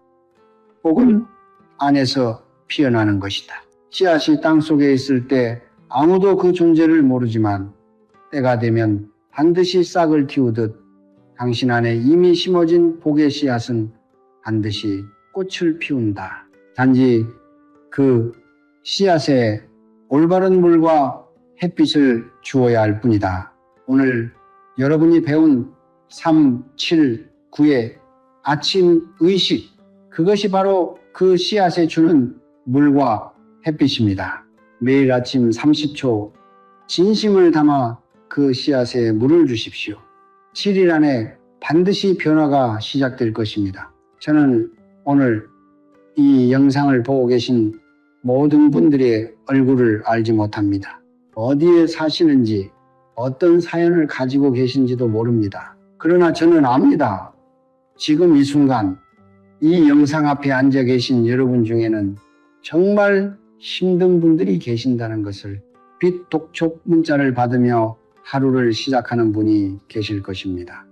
복은 안에서 피어나는 것이다. 씨앗이 땅속에 있을 때 아무도 그 존재를 모르지만 때가 되면 반드시 싹을 틔우듯 당신 안에 이미 심어진 복의 씨앗은 반드시 꽃을 피운다. 단지 그 씨앗에 올바른 물과 햇빛을 주어야 할 뿐이다. 오늘 여러분이 배운 3, 7, 9의 아침 의식, 그것이 바로 그 씨앗에 주는 물과 햇빛입니다. 매일 아침 30초 진심을 담아 그 씨앗에 물을 주십시오. 7일 안에 반드시 변화가 시작될 것입니다. 저는 오늘 이 영상을 보고 계신 모든 분들의 얼굴을 알지 못합니다. 어디에 사시는지, 어떤 사연을 가지고 계신지도 모릅니다. 그러나 저는 압니다. 지금 이 순간 이 영상 앞에 앉아 계신 여러분 중에는 정말 힘든 분들이 계신다는 것을 빛 독촉 문자를 받으며 하루를 시작하는 분이 계실 것입니다.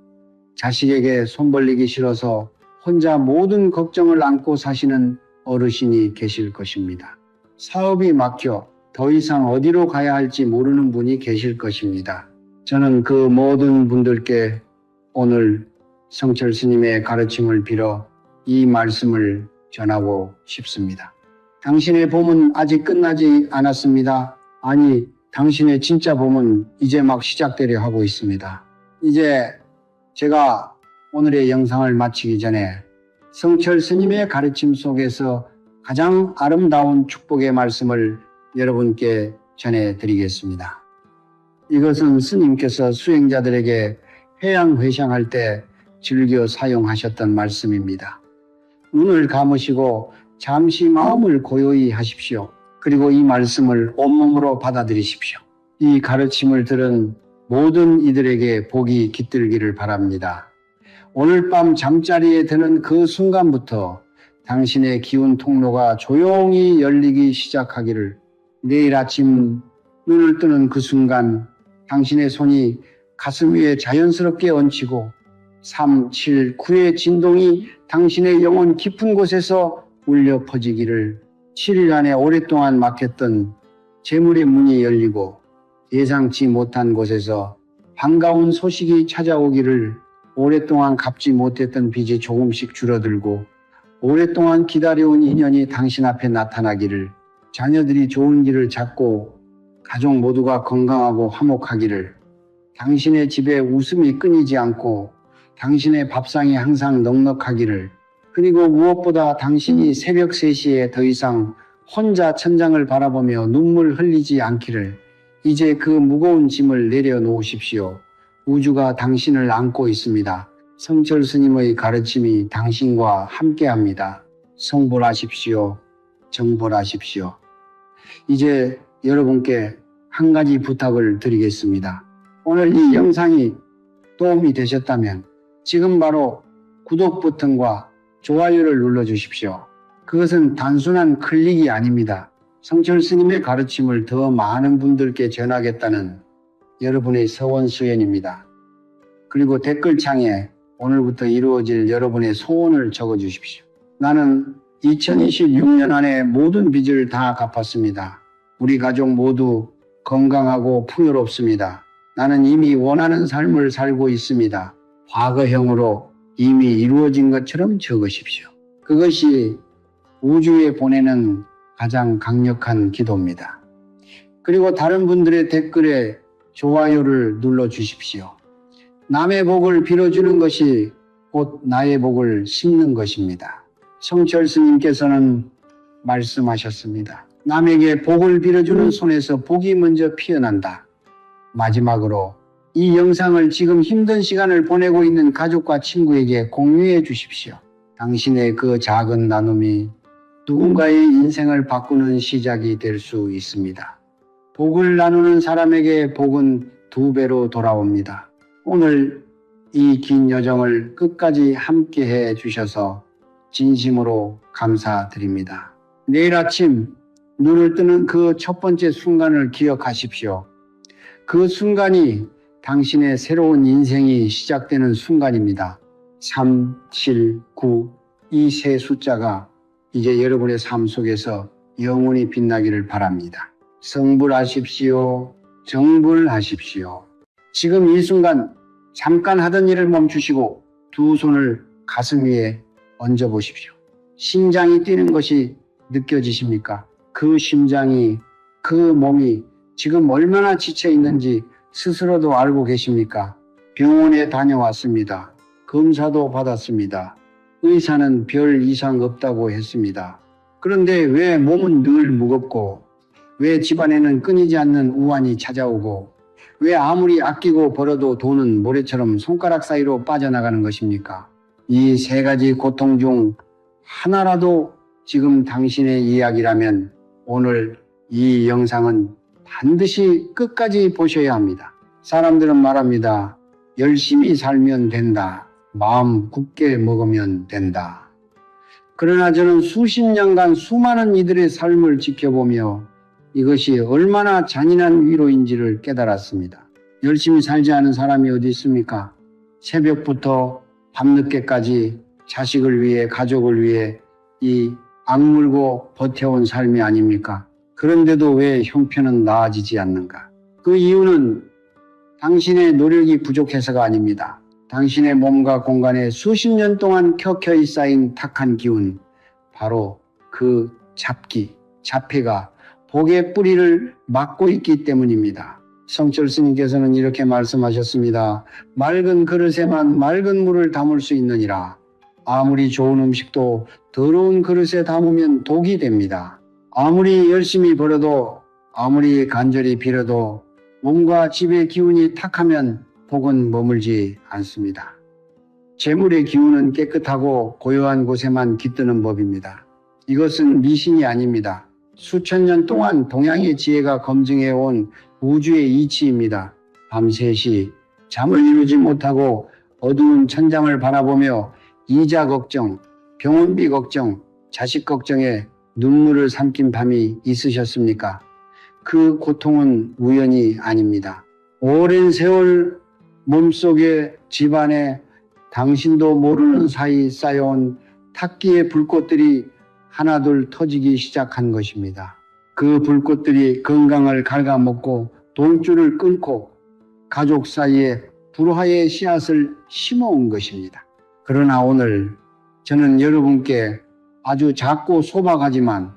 자식에게 손 벌리기 싫어서 혼자 모든 걱정을 안고 사시는 어르신이 계실 것입니다. 사업이 막혀 더 이상 어디로 가야 할지 모르는 분이 계실 것입니다. 저는 그 모든 분들께 오늘 성철 스님의 가르침을 빌어 이 말씀을 전하고 싶습니다. 당신의 봄은 아직 끝나지 않았습니다. 아니, 당신의 진짜 봄은 이제 막 시작되려 하고 있습니다. 이제 제가 오늘의 영상을 마치기 전에 성철 스님의 가르침 속에서 가장 아름다운 축복의 말씀을 여러분께 전해드리겠습니다. 이것은 스님께서 수행자들에게 회양회상할 때 즐겨 사용하셨던 말씀입니다. 눈을 감으시고 잠시 마음을 고요히 하십시오. 그리고 이 말씀을 온몸으로 받아들이십시오. 이 가르침을 들은 모든 이들에게 복이 깃들기를 바랍니다. 오늘 밤 잠자리에 드는 그 순간부터 당신의 기운 통로가 조용히 열리기 시작하기를, 내일 아침 눈을 뜨는 그 순간 당신의 손이 가슴 위에 자연스럽게 얹히고 3, 7, 9의 진동이 당신의 영혼 깊은 곳에서 울려 퍼지기를, 7일 안에 오랫동안 막혔던 재물의 문이 열리고 예상치 못한 곳에서 반가운 소식이 찾아오기를, 오랫동안 갚지 못했던 빚이 조금씩 줄어들고 오랫동안 기다려온 인연이 당신 앞에 나타나기를, 자녀들이 좋은 길을 찾고 가족 모두가 건강하고 화목하기를, 당신의 집에 웃음이 끊이지 않고 당신의 밥상이 항상 넉넉하기를, 그리고 무엇보다 당신이 새벽 3시에 더 이상 혼자 천장을 바라보며 눈물 흘리지 않기를, 이제 그 무거운 짐을 내려놓으십시오. 우주가 당신을 안고 있습니다. 성철 스님의 가르침이 당신과 함께합니다. 성불하십시오. 정불하십시오. 이제 여러분께 한 가지 부탁을 드리겠습니다. 오늘 이 영상이 도움이 되셨다면 지금 바로 구독 버튼과 좋아요를 눌러주십시오. 그것은 단순한 클릭이 아닙니다. 성철 스님의 가르침을 더 많은 분들께 전하겠다는 여러분의 서원수연입니다. 그리고 댓글창에 오늘부터 이루어질 여러분의 소원을 적어주십시오. 나는 2026년 안에 모든 빚을 다 갚았습니다. 우리 가족 모두 건강하고 풍요롭습니다. 나는 이미 원하는 삶을 살고 있습니다. 과거형으로 이미 이루어진 것처럼 적으십시오. 그것이 우주에 보내는 가장 강력한 기도입니다. 그리고 다른 분들의 댓글에 좋아요를 눌러주십시오. 남의 복을 빌어주는 것이 곧 나의 복을 심는 것입니다. 성철 스님께서는 말씀하셨습니다. 남에게 복을 빌어주는 손에서 복이 먼저 피어난다. 마지막으로 이 영상을 지금 힘든 시간을 보내고 있는 가족과 친구에게 공유해 주십시오. 당신의 그 작은 나눔이 누군가의 인생을 바꾸는 시작이 될 수 있습니다. 복을 나누는 사람에게 복은 2배로 돌아옵니다. 오늘 이 긴 여정을 끝까지 함께 해 주셔서 진심으로 감사드립니다. 내일 아침 눈을 뜨는 그 첫 번째 순간을 기억하십시오. 그 순간이 당신의 새로운 인생이 시작되는 순간입니다. 3, 7, 9, 이 세 숫자가 이제 여러분의 삶 속에서 영원히 빛나기를 바랍니다. 성불하십시오. 정불하십시오. 지금 이 순간 잠깐 하던 일을 멈추시고 두 손을 가슴 위에 얹어 보십시오. 심장이 뛰는 것이 느껴지십니까? 그 심장이, 그 몸이 지금 얼마나 지쳐 있는지 스스로도 알고 계십니까? 병원에 다녀왔습니다. 검사도 받았습니다. 의사는 별 이상 없다고 했습니다. 그런데 왜 몸은 늘 무겁고, 왜 집안에는 끊이지 않는 우환이 찾아오고, 왜 아무리 아끼고 벌어도 돈은 모래처럼 손가락 사이로 빠져나가는 것입니까? 이 3가지 고통 중 하나라도 지금 당신의 이야기라면 오늘 이 영상은 반드시 끝까지 보셔야 합니다. 사람들은 말합니다. 열심히 살면 된다. 마음 굳게 먹으면 된다. 그러나 저는 수십 년간 수많은 이들의 삶을 지켜보며 이것이 얼마나 잔인한 위로인지를 깨달았습니다. 열심히 살지 않은 사람이 어디 있습니까? 새벽부터 밤늦게까지 자식을 위해, 가족을 위해 이 악물고 버텨온 삶이 아닙니까? 그런데도 왜 형편은 나아지지 않는가? 그 이유는 당신의 노력이 부족해서가 아닙니다. 당신의 몸과 공간에 수십 년 동안 켜켜이 쌓인 탁한 기운, 바로 그 잡해가 복의 뿌리를 막고 있기 때문입니다. 성철 스님께서는 이렇게 말씀하셨습니다. 맑은 그릇에만 맑은 물을 담을 수 있느니라. 아무리 좋은 음식도 더러운 그릇에 담으면 독이 됩니다. 아무리 열심히 벌어도, 아무리 간절히 빌어도 몸과 집의 기운이 탁하면 복은 머물지 않습니다. 재물의 기운은 깨끗하고 고요한 곳에만 깃드는 법입니다. 이것은 미신이 아닙니다. 수천 년 동안 동양의 지혜가 검증해온 우주의 이치입니다. 밤새시 잠을 이루지 못하고 어두운 천장을 바라보며 이자 걱정, 병원비 걱정, 자식 걱정에 눈물을 삼킨 밤이 있으셨습니까? 그 고통은 우연이 아닙니다. 오랜 세월 몸속에 집안에 당신도 모르는 사이 쌓여온 탁기의 불꽃들이 하나둘 터지기 시작한 것입니다. 그 불꽃들이 건강을 갉아먹고 돈줄을 끊고 가족 사이에 불화의 씨앗을 심어온 것입니다. 그러나 오늘 저는 여러분께 아주 작고 소박하지만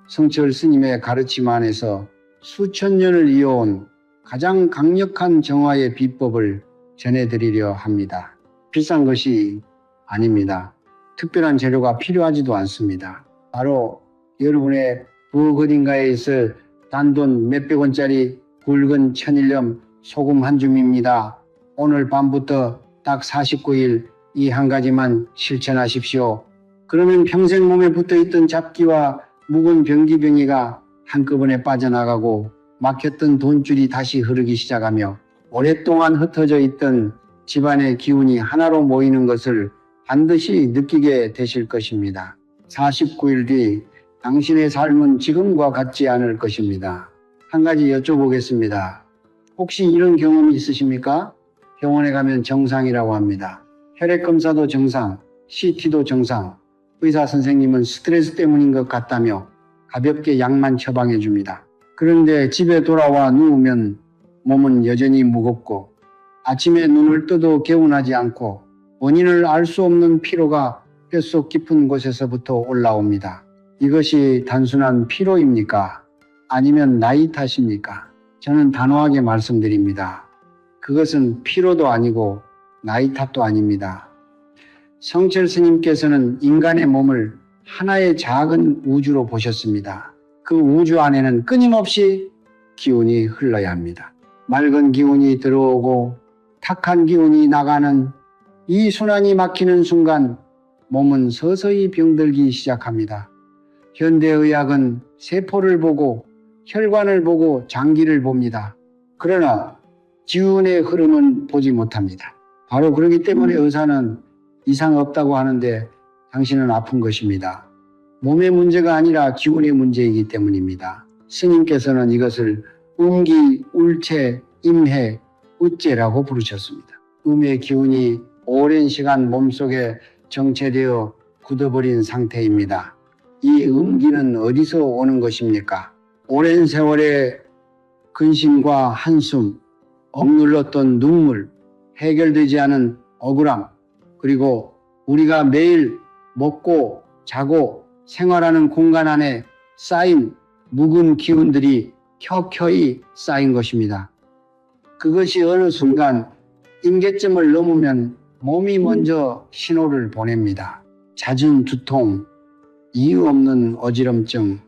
성철 스님의 가르침 안에서 수천 년을 이어온 가장 강력한 정화의 비법을 전해드리려 합니다. 비싼 것이 아닙니다. 특별한 재료가 필요하지도 않습니다. 바로 여러분의 부엌 어딘가에 있을 단돈 몇백 원짜리 굵은 천일염 소금 한 줌입니다. 오늘 밤부터 딱 49일 이 한 가지만 실천하십시오. 그러면 평생 몸에 붙어있던 잡기와 묵은 병기병이가 한꺼번에 빠져나가고 막혔던 돈줄이 다시 흐르기 시작하며 오랫동안 흩어져 있던 집안의 기운이 하나로 모이는 것을 반드시 느끼게 되실 것입니다. 49일 뒤 당신의 삶은 지금과 같지 않을 것입니다. 한 가지 여쭤보겠습니다. 혹시 이런 경험이 있으십니까? 병원에 가면 정상이라고 합니다. 혈액검사도 정상, CT도 정상, 의사 선생님은 스트레스 때문인 것 같다며 가볍게 약만 처방해 줍니다. 그런데 집에 돌아와 누우면 몸은 여전히 무겁고 아침에 눈을 떠도 개운하지 않고 원인을 알 수 없는 피로가 뼛속 깊은 곳에서부터 올라옵니다. 이것이 단순한 피로입니까? 아니면 나이 탓입니까? 저는 단호하게 말씀드립니다. 그것은 피로도 아니고 나이 탓도 아닙니다. 성철 스님께서는 인간의 몸을 하나의 작은 우주로 보셨습니다. 그 우주 안에는 끊임없이 기운이 흘러야 합니다. 맑은 기운이 들어오고 탁한 기운이 나가는 이 순환이 막히는 순간 몸은 서서히 병들기 시작합니다. 현대의학은 세포를 보고 혈관을 보고 장기를 봅니다. 그러나 기운의 흐름은 보지 못합니다. 바로 그렇기 때문에 의사는 이상 없다고 하는데 당신은 아픈 것입니다. 몸의 문제가 아니라 기운의 문제이기 때문입니다. 스님께서는 이것을 음기, 울체, 임해, 우째라고 부르셨습니다. 음의 기운이 오랜 시간 몸속에 정체되어 굳어버린 상태입니다. 이 음기는 어디서 오는 것입니까? 오랜 세월의 근심과 한숨, 억눌렀던 눈물, 해결되지 않은 억울함, 그리고 우리가 매일 먹고 자고 생활하는 공간 안에 쌓인 묵은 기운들이 켜켜이 쌓인 것입니다. 그것이 어느 순간 임계점을 넘으면 몸이 먼저 신호를 보냅니다. 잦은 두통, 이유 없는 어지럼증,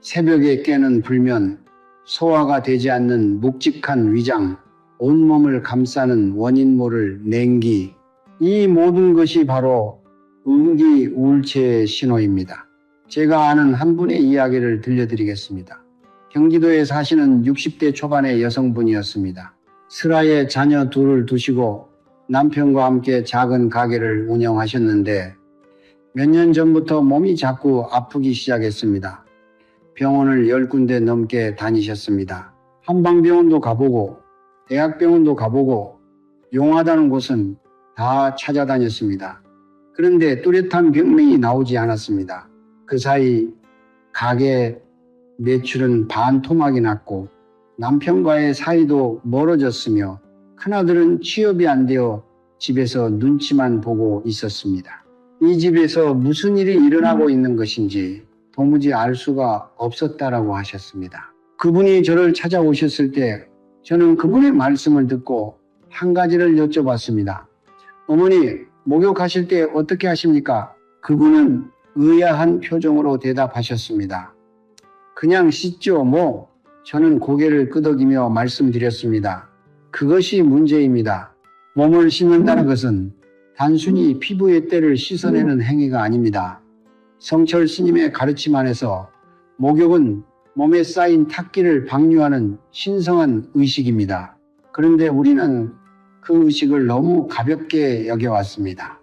새벽에 깨는 불면, 소화가 되지 않는 묵직한 위장, 온몸을 감싸는 원인 모를 냉기, 이 모든 것이 바로 음기 우울체의 신호입니다. 제가 아는 한 분의 이야기를 들려드리겠습니다. 경기도에 사시는 60대 초반의 여성분이었습니다. 슬하에 자녀 둘을 두시고 남편과 함께 작은 가게를 운영하셨는데 몇 년 전부터 몸이 자꾸 아프기 시작했습니다. 병원을 10군데 넘게 다니셨습니다. 한방병원도 가보고 대학병원도 가보고 용하다는 곳은 다 찾아다녔습니다. 그런데 뚜렷한 병명이 나오지 않았습니다. 그 사이 가게 매출은 반토막이 났고 남편과의 사이도 멀어졌으며 큰아들은 취업이 안 되어 집에서 눈치만 보고 있었습니다. 이 집에서 무슨 일이 일어나고 있는 것인지 도무지 알 수가 없었다라고 하셨습니다. 그분이 저를 찾아오셨을 때 저는 그분의 말씀을 듣고 한 가지를 여쭤봤습니다. 어머니, 목욕하실 때 어떻게 하십니까? 그분은 의아한 표정으로 대답하셨습니다. 그냥 씻죠, 뭐. 저는 고개를 끄덕이며 말씀드렸습니다. 그것이 문제입니다. 몸을 씻는다는 것은 단순히 피부의 때를 씻어내는 행위가 아닙니다. 성철 스님의 가르침 안에서 목욕은 몸에 쌓인 탁기를 방류하는 신성한 의식입니다. 그런데 우리는 그 의식을 너무 가볍게 여겨왔습니다.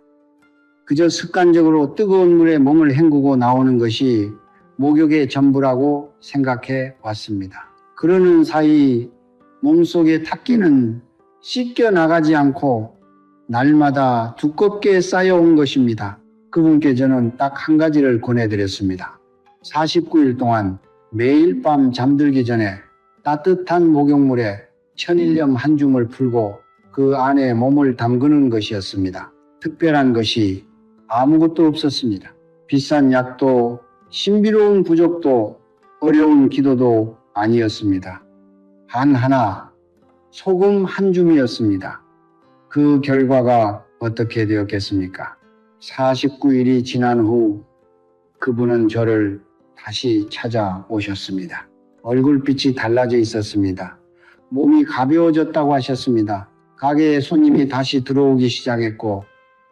그저 습관적으로 뜨거운 물에 몸을 헹구고 나오는 것이 목욕의 전부라고 생각해 왔습니다. 그러는 사이 몸속의 탁기는 씻겨 나가지 않고 날마다 두껍게 쌓여온 것입니다. 그분께 저는 딱 한 가지를 권해드렸습니다. 49일 동안 매일 밤 잠들기 전에 따뜻한 목욕물에 천일염 한 줌을 풀고 그 안에 몸을 담그는 것이었습니다. 특별한 것이 아무것도 없었습니다. 비싼 약도 신비로운 부적도 어려운 기도도 아니었습니다. 단 하나, 소금 한 줌이었습니다. 그 결과가 어떻게 되었겠습니까? 49일이 지난 후 그분은 저를 다시 찾아오셨습니다. 얼굴빛이 달라져 있었습니다. 몸이 가벼워졌다고 하셨습니다. 가게에 손님이 다시 들어오기 시작했고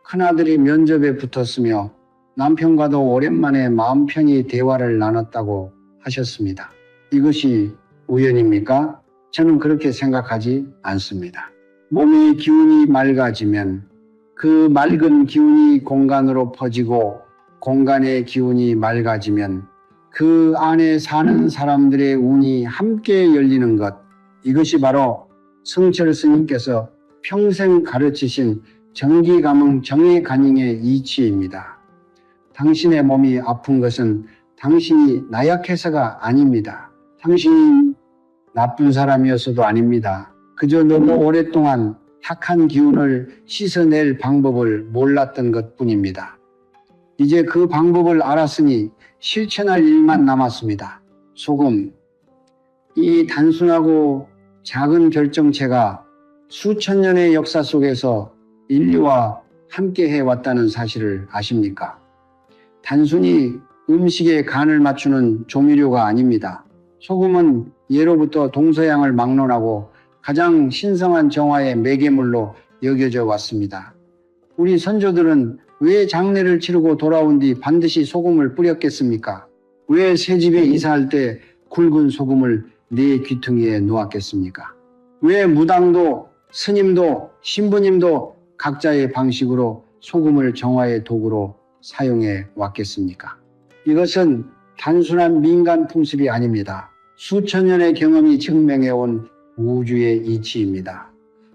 큰아들이 면접에 붙었으며 남편과도 오랜만에 마음 편히 대화를 나눴다고 하셨습니다. 이것이 우연입니까? 저는 그렇게 생각하지 않습니다. 몸의 기운이 맑아지면 그 맑은 기운이 공간으로 퍼지고 공간의 기운이 맑아지면 그 안에 사는 사람들의 운이 함께 열리는 것, 이것이 바로 성철 스님께서 평생 가르치신 정기감응 정의간잉의 이치입니다. 당신의 몸이 아픈 것은 당신이 나약해서가 아닙니다. 당신이 나쁜 사람이었어도 아닙니다. 그저 너무 오랫동안 탁한 기운을 씻어낼 방법을 몰랐던 것뿐입니다. 이제 그 방법을 알았으니 실천할 일만 남았습니다. 소금, 이 단순하고 작은 결정체가 수천 년의 역사 속에서 인류와 함께 해왔다는 사실을 아십니까? 단순히 음식에 간을 맞추는 조미료가 아닙니다. 소금은 예로부터 동서양을 막론하고 가장 신성한 정화의 매개물로 여겨져 왔습니다. 우리 선조들은 왜 장례를 치르고 돌아온 뒤 반드시 소금을 뿌렸겠습니까? 왜 새집에 이사할 때 굵은 소금을 내 귀퉁이에 놓았겠습니까? 왜 무당도 스님도 신부님도 각자의 방식으로 소금을 정화의 도구로 사용해 왔겠습니까? 이것은 단순한 민간 풍습이 아닙니다. 수천 년의 경험이 증명해온 우주의 이치입니다.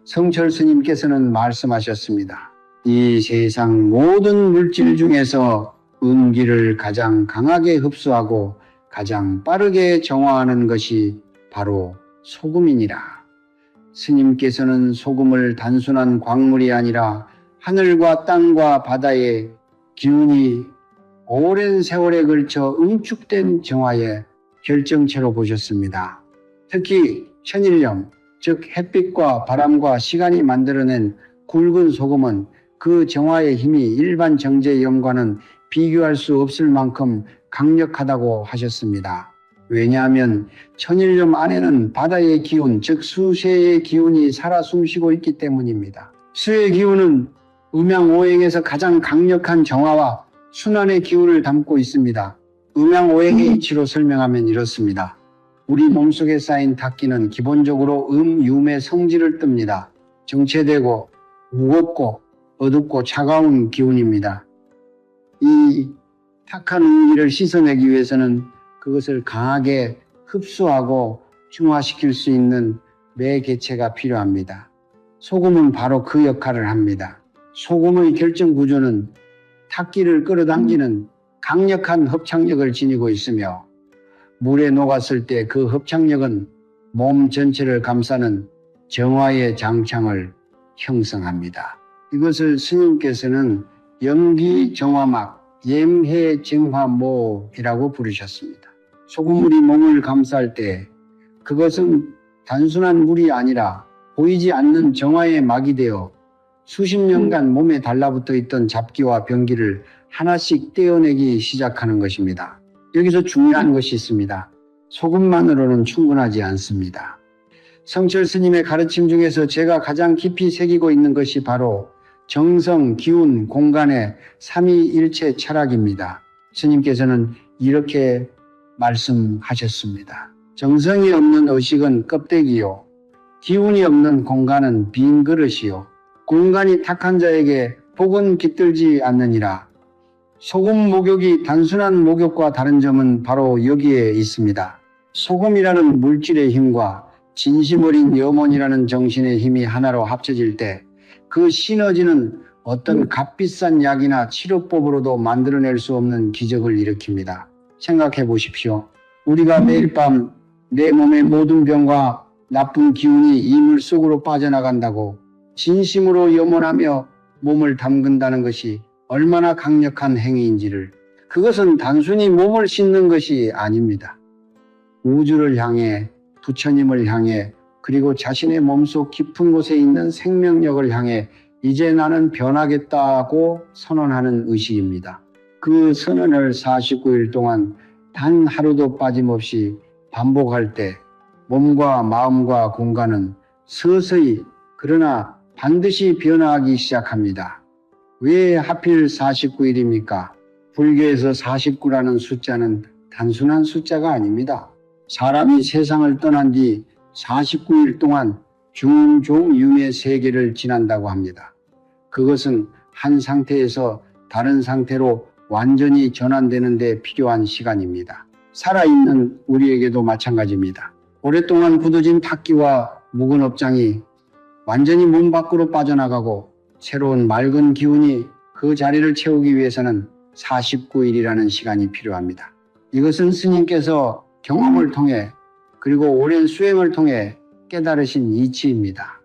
성철 스님께서는 말씀하셨습니다. 이 세상 모든 물질 중에서 음기를 가장 강하게 흡수하고 가장 빠르게 정화하는 것이 바로 소금이니라. 스님께서는 소금을 단순한 광물이 아니라 하늘과 땅과 바다의 기운이 오랜 세월에 걸쳐 응축된 정화의 결정체로 보셨습니다. 특히 천일염, 즉 햇빛과 바람과 시간이 만들어낸 굵은 소금은 그 정화의 힘이 일반 정제염과는 비교할 수 없을 만큼 강력하다고 하셨습니다. 왜냐하면 천일염 안에는 바다의 기운, 즉 수세의 기운이 살아 숨쉬고 있기 때문입니다. 수의 기운은 음양오행에서 가장 강력한 정화와 순환의 기운을 담고 있습니다. 음양오행의 이치로 설명하면 이렇습니다. 우리 몸속에 쌓인 탁기는 기본적으로 음유의 성질을 띱니다. 정체되고 무겁고 어둡고 차가운 기운입니다. 이 탁한 음기를 씻어내기 위해서는 그것을 강하게 흡수하고 중화시킬 수 있는 매개체가 필요합니다. 소금은 바로 그 역할을 합니다. 소금의 결정 구조는 탁기를 끌어당기는 강력한 흡착력을 지니고 있으며 물에 녹았을 때 그 흡착력은 몸 전체를 감싸는 정화의 장창을 형성합니다. 이것을 스님께서는 염기정화막, 염해정화모이라고 부르셨습니다. 소금물이 몸을 감쌀 때 그것은 단순한 물이 아니라 보이지 않는 정화의 막이 되어 수십 년간 몸에 달라붙어 있던 잡기와 병기를 하나씩 떼어내기 시작하는 것입니다. 여기서 중요한 것이 있습니다. 소금만으로는 충분하지 않습니다. 성철 스님의 가르침 중에서 제가 가장 깊이 새기고 있는 것이 바로 정성, 기운, 공간의 삼위일체 철학입니다. 스님께서는 이렇게 말씀하셨습니다. 정성이 없는 의식은 껍데기요. 기운이 없는 공간은 빈 그릇이요. 공간이 탁한 자에게 복은 깃들지 않느니라. 소금 목욕이 단순한 목욕과 다른 점은 바로 여기에 있습니다. 소금이라는 물질의 힘과 진심 어린 염원이라는 정신의 힘이 하나로 합쳐질 때 그 시너지는 어떤 값비싼 약이나 치료법으로도 만들어낼 수 없는 기적을 일으킵니다. 생각해 보십시오. 우리가 매일 밤 내 몸의 모든 병과 나쁜 기운이 이물 속으로 빠져나간다고 진심으로 염원하며 몸을 담근다는 것이 얼마나 강력한 행위인지를, 그것은 단순히 몸을 씻는 것이 아닙니다. 우주를 향해, 부처님을 향해, 그리고 자신의 몸속 깊은 곳에 있는 생명력을 향해 이제 나는 변하겠다고 선언하는 의식입니다. 그 선언을 49일 동안 단 하루도 빠짐없이 반복할 때 몸과 마음과 공간은 서서히 그러나 반드시 변화하기 시작합니다. 왜 하필 49일입니까? 불교에서 49라는 숫자는 단순한 숫자가 아닙니다. 사람이 세상을 떠난 뒤 49일 동안 중종윤의 세계를 지난다고 합니다. 그것은 한 상태에서 다른 상태로 완전히 전환되는 데 필요한 시간입니다. 살아있는 우리에게도 마찬가지입니다. 오랫동안 굳어진 탁기와 묵은 업장이 완전히 몸 밖으로 빠져나가고 새로운 맑은 기운이 그 자리를 채우기 위해서는 49일이라는 시간이 필요합니다. 이것은 스님께서 경험을 통해 그리고 오랜 수행을 통해 깨달으신 이치입니다.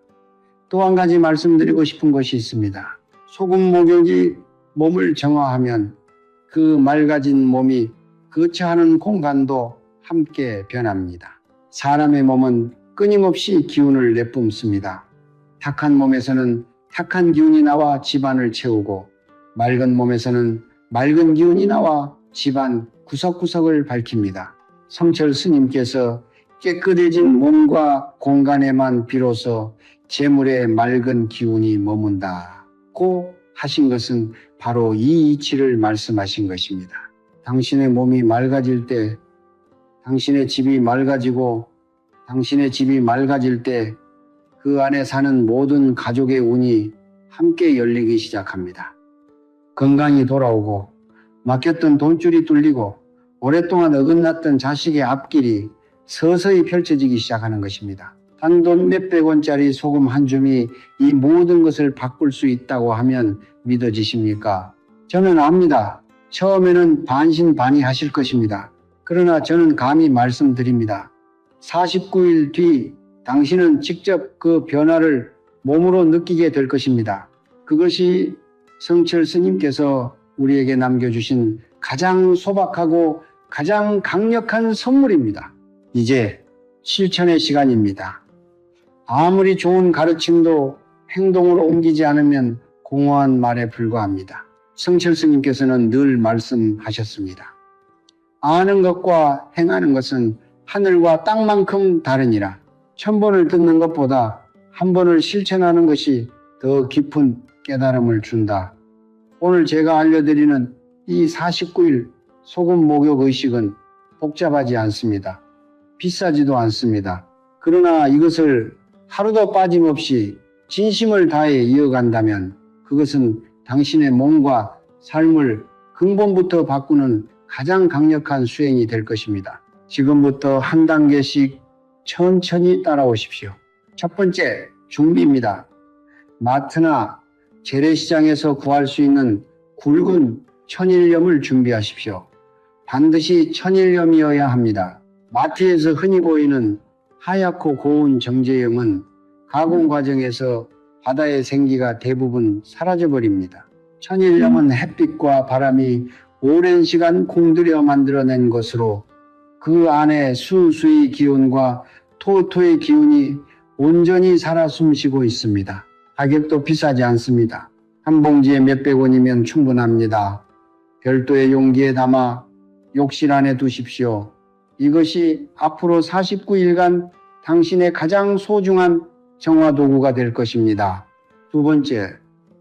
또 한 가지 말씀드리고 싶은 것이 있습니다. 소금 목욕이 몸을 정화하면 그 맑아진 몸이 거처하는 공간도 함께 변합니다. 사람의 몸은 끊임없이 기운을 내뿜습니다. 탁한 몸에서는 탁한 기운이 나와 집안을 채우고 맑은 몸에서는 맑은 기운이 나와 집안 구석구석을 밝힙니다. 성철 스님께서 깨끗해진 몸과 공간에만 비로소 재물의 맑은 기운이 머문다고 하신 것은 바로 이 이치를 말씀하신 것입니다. 당신의 몸이 맑아질 때, 당신의 집이 맑아지고 당신의 집이 맑아질 때 그 안에 사는 모든 가족의 운이 함께 열리기 시작합니다. 건강이 돌아오고 막혔던 돈줄이 뚫리고 오랫동안 어긋났던 자식의 앞길이 서서히 펼쳐지기 시작하는 것입니다. 단돈 몇백 원짜리 소금 한 줌이 이 모든 것을 바꿀 수 있다고 하면 믿어지십니까? 저는 압니다. 처음에는 반신반의하실 것입니다. 그러나 저는 감히 말씀드립니다. 49일 뒤 당신은 직접 그 변화를 몸으로 느끼게 될 것입니다. 그것이 성철 스님께서 우리에게 남겨주신 가장 소박하고 가장 강력한 선물입니다. 이제 실천의 시간입니다. 아무리 좋은 가르침도 행동으로 옮기지 않으면 공허한 말에 불과합니다. 성철 스님께서는 늘 말씀하셨습니다. 아는 것과 행하는 것은 하늘과 땅만큼 다르니라. 1000번을 듣는 것보다 한 번을 실천하는 것이 더 깊은 깨달음을 준다. 오늘 제가 알려드리는 이 49일 소금 목욕 의식은 복잡하지 않습니다. 비싸지도 않습니다. 그러나 이것을 하루도 빠짐없이 진심을 다해 이어간다면 그것은 당신의 몸과 삶을 근본부터 바꾸는 가장 강력한 수행이 될 것입니다. 지금부터 한 단계씩 천천히 따라오십시오. 첫 번째, 준비입니다. 마트나 재래시장에서 구할 수 있는 굵은 천일염을 준비하십시오. 반드시 천일염이어야 합니다. 마트에서 흔히 보이는 하얗고 고운 정제염은 가공 과정에서 바다의 생기가 대부분 사라져버립니다. 천일염은 햇빛과 바람이 오랜 시간 공들여 만들어낸 것으로 그 안에 수수의 기운과 토토의 기운이 온전히 살아 숨쉬고 있습니다. 가격도 비싸지 않습니다. 한 봉지에 몇백 원이면 충분합니다. 별도의 용기에 담아 욕실 안에 두십시오. 이것이 앞으로 49일간 당신의 가장 소중한 정화 도구가 될 것입니다. 두 번째,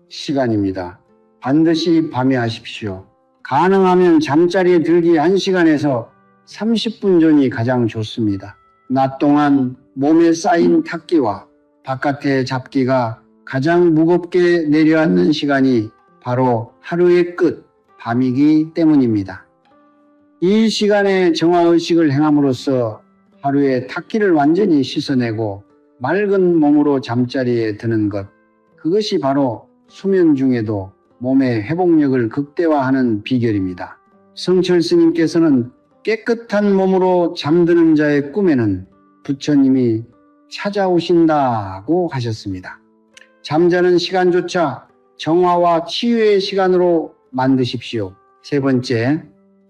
시간입니다. 반드시 밤에 하십시오. 가능하면 잠자리에 들기 1시간에서 30분 전이 가장 좋습니다. 낮 동안 몸에 쌓인 탁기와 바깥의 잡기가 가장 무겁게 내려앉는 시간이 바로 하루의 끝, 밤이기 때문입니다. 이 시간에 정화의식을 행함으로써 하루의 탁기를 완전히 씻어내고 맑은 몸으로 잠자리에 드는 것, 그것이 바로 수면 중에도 몸의 회복력을 극대화하는 비결입니다. 성철 스님께서는 깨끗한 몸으로 잠드는 자의 꿈에는 부처님이 찾아오신다고 하셨습니다. 잠자는 시간조차 정화와 치유의 시간으로 만드십시오. 세 번째,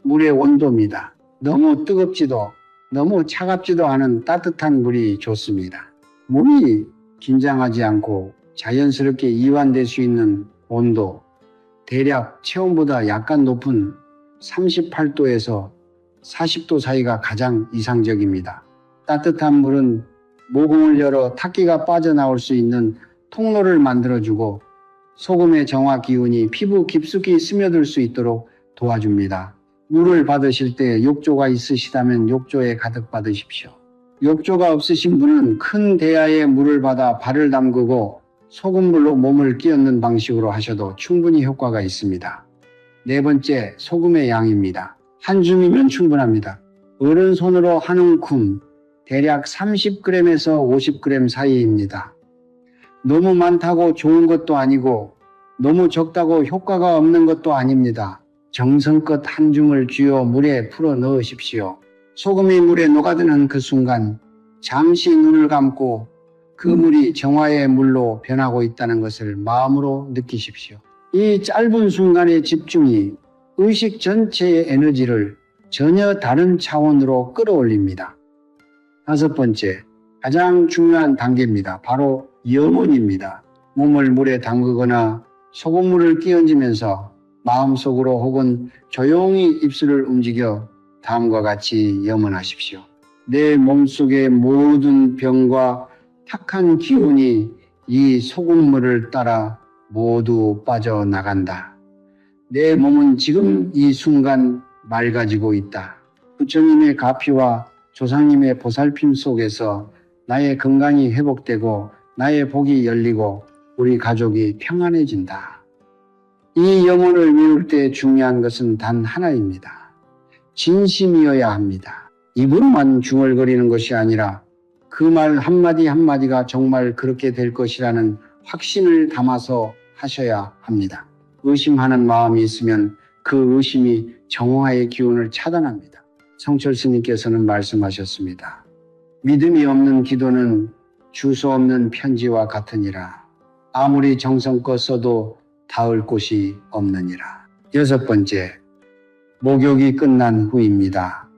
물의 온도입니다. 너무 뜨겁지도 너무 차갑지도 않은 따뜻한 물이 좋습니다. 몸이 긴장하지 않고 자연스럽게 이완될 수 있는 온도, 대략 체온보다 약간 높은 38도에서 40도 사이가 가장 이상적입니다. 따뜻한 물은 모공을 열어 탁기가 빠져나올 수 있는 통로를 만들어주고 소금의 정화 기운이 피부 깊숙이 스며들 수 있도록 도와줍니다. 물을 받으실 때 욕조가 있으시다면 욕조에 가득 받으십시오. 욕조가 없으신 분은 큰 대야에 물을 받아 발을 담그고 소금물로 몸을 끼얹는 방식으로 하셔도 충분히 효과가 있습니다. 네 번째, 소금의 양입니다. 한 줌이면 충분합니다. 오른손으로 한 움큼, 대략 30g에서 50g 사이입니다. 너무 많다고 좋은 것도 아니고 너무 적다고 효과가 없는 것도 아닙니다. 정성껏 한 줌을 쥐어 물에 풀어 넣으십시오. 소금이 물에 녹아드는 그 순간 잠시 눈을 감고 그 물이 정화의 물로 변하고 있다는 것을 마음으로 느끼십시오. 이 짧은 순간의 집중이 의식 전체의 에너지를 전혀 다른 차원으로 끌어올립니다. 다섯 번째, 가장 중요한 단계입니다. 바로 염원입니다. 몸을 물에 담그거나 소금물을 끼얹으면서 마음속으로 혹은 조용히 입술을 움직여 다음과 같이 염원하십시오. 내 몸속의 모든 병과 탁한 기운이 이 소금물을 따라 모두 빠져나간다. 내 몸은 지금 이 순간 맑아지고 있다. 부처님의 가피와 조상님의 보살핌 속에서 나의 건강이 회복되고 나의 복이 열리고 우리 가족이 평안해진다. 이 염원을 외울 때 중요한 것은 단 하나입니다. 진심이어야 합니다. 입으로만 중얼거리는 것이 아니라 그 말 한마디 한마디가 정말 그렇게 될 것이라는 확신을 담아서 하셔야 합니다. 의심하는 마음이 있으면 그 의심이 정화의 기운을 차단합니다. 성철 스님께서는 말씀하셨습니다. 믿음이 없는 기도는 주소 없는 편지와 같으니라. 아무리 정성껏 써도 닿을 곳이 없느니라. 여섯 번째, 목욕이 끝난 후입니다.